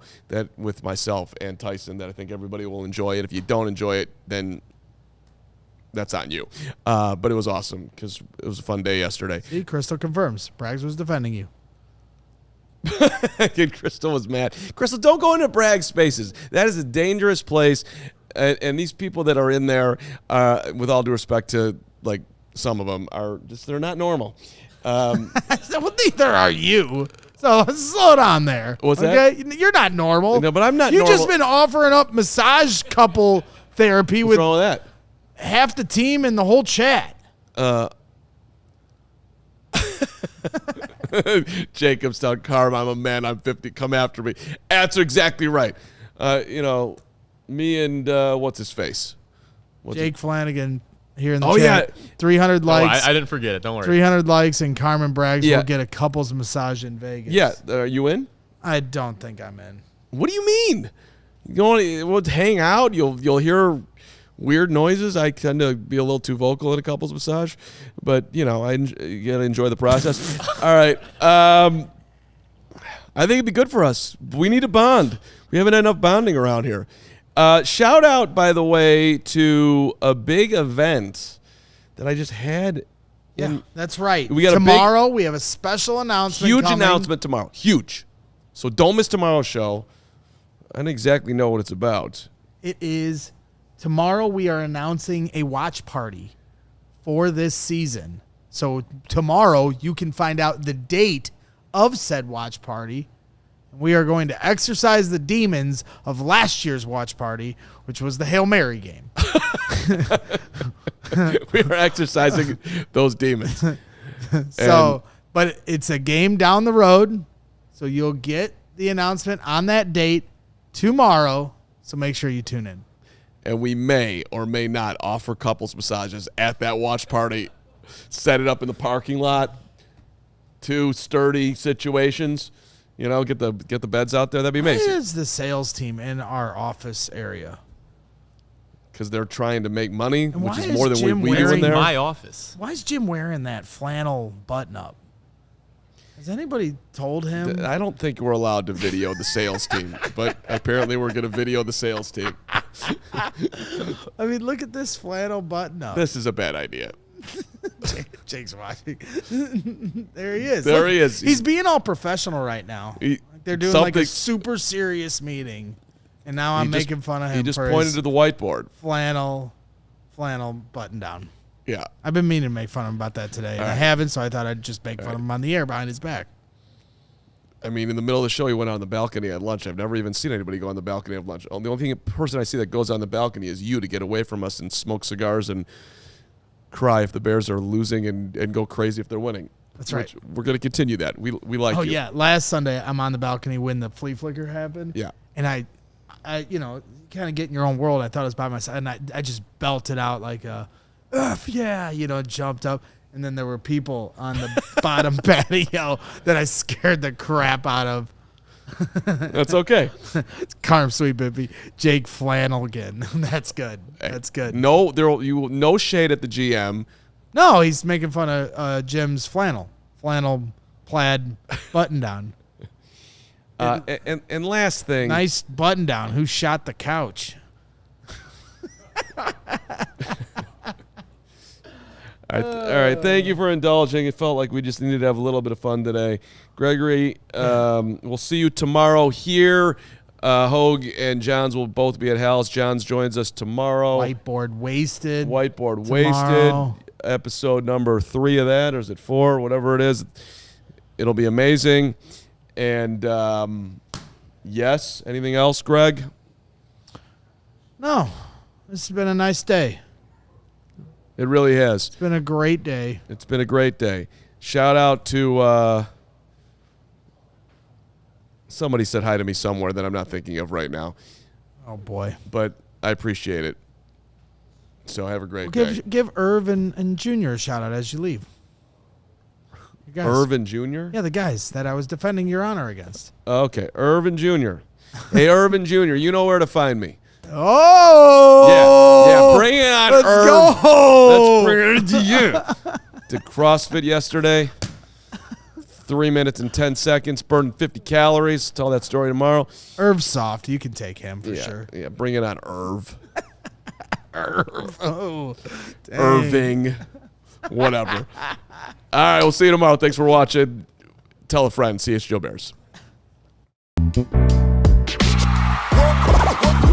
with myself and Tyson that I think everybody will enjoy. And if you don't enjoy it, then that's on you. But it was awesome because it was a fun day yesterday. See, Crystal confirms. Braggs was defending you. Crystal was mad. Crystal, don't go into Bragg spaces. That is a dangerous place. And these people that are in there, with all due respect to like some of them, they're not normal. Well, neither are you. So slow down there. What's that? You're not normal. No, but I'm not normal. You've just been offering up massage couple therapy What's wrong with that? Half the team and the whole chat. Jacob's telling Carman, I'm a man, I'm 50, come after me. That's exactly right. Me and what's his face? Jake Flanagan here in the chat. Yeah. 300 likes. I didn't forget it. Don't worry. 300 likes and Carman Braggs will get a couples massage in Vegas. Yeah. Are you in? I don't think I'm in. What do you mean? We'll hang out. You'll hear weird noises. I tend to be a little too vocal in a couples massage, but you gotta enjoy the process. All right. I think it'd be good for us. We need a bond. We haven't had enough bonding around here. Shout out, by the way, to a big event that I just had. Yeah, that's right. Tomorrow we have a special announcement. Huge announcement tomorrow. Huge. So don't miss tomorrow's show. I don't exactly know what it's about. It is tomorrow. We are announcing a watch party for this season. So tomorrow you can find out the date of said watch party. We are going to exercise the demons of last year's watch party, which was the Hail Mary game. We are exercising those demons. But it's a game down the road, so you'll get the announcement on that date tomorrow, so make sure you tune in. and we may or may not offer couples massages at that watch party. Set it up in the parking lot. 2 sturdy situations. Get the beds out there. That'd be amazing. Why is the sales team in our office area? Because they're trying to make money, which why is is more than Jim we do in wearing there. My office. Why is Jim wearing that flannel button-up? Has anybody told him? I don't think we're allowed to video the sales team, but apparently we're going to video the sales team. I mean, look at this flannel button-up. This is a bad idea. Jake's watching. There he is. There he is. He's being all professional right now. They're doing like a super serious meeting, and now I'm making fun of him. He just for pointed his to the whiteboard. flannel button down. Yeah. I've been meaning to make fun of him about that today, and I haven't, so I thought I'd just make fun of him on the air behind his back. I mean, in the middle of the show, he went on the balcony at lunch. I've never even seen anybody go on the balcony at lunch. The only person I see that goes on the balcony is you to get away from us and smoke cigars and cry if the Bears are losing and go crazy if they're winning. That's right. We're going to continue that. We like you. Oh, yeah. Last Sunday, I'm on the balcony when the flea flicker happened. Yeah. And I kind of get in your own world. I thought it was by myself, and I just belted out like a, yeah, jumped up. And then there were people on the bottom patio that I scared the crap out of. That's okay. It's Carm Sweet Bippy, Jake Flannelgan. That's good. That's good. No shade at the GM. No, he's making fun of Jim's flannel plaid button down. And last thing. Nice button down. Who shot the couch? All right. Thank you for indulging. It felt like we just needed to have a little bit of fun today. Gregory, we'll see you tomorrow here. Hoge and Johns will both be at Hal's. Johns joins us tomorrow. Whiteboard wasted. Tomorrow. Episode number 3 of that, or is it 4? Whatever it is. It'll be amazing. And, yes, anything else, Greg? No. This has been a nice day. It really has. It's been a great day. It's been a great day. Shout out to somebody said hi to me somewhere that I'm not thinking of right now. Oh, boy. But I appreciate it. So have a great day. Give Irv and Junior a shout out as you leave. Irv and Junior? Yeah, the guys that I was defending your honor against. Okay, Irv and Junior. Hey, Irv and Junior, you know where to find me. Oh! Yeah, bring it on, Let's Irv. go! Let's bring it to you. Did CrossFit yesterday. 3 minutes and 10 seconds, burned 50 calories. Tell that story tomorrow. Irv's soft. You can take him for sure. Yeah, bring it on, Irv. Irv. Oh, dang. Irving. Whatever. All right, we'll see you tomorrow. Thanks for watching. Tell a friend. CHGO Bears.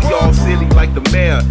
We all silly like the mayor.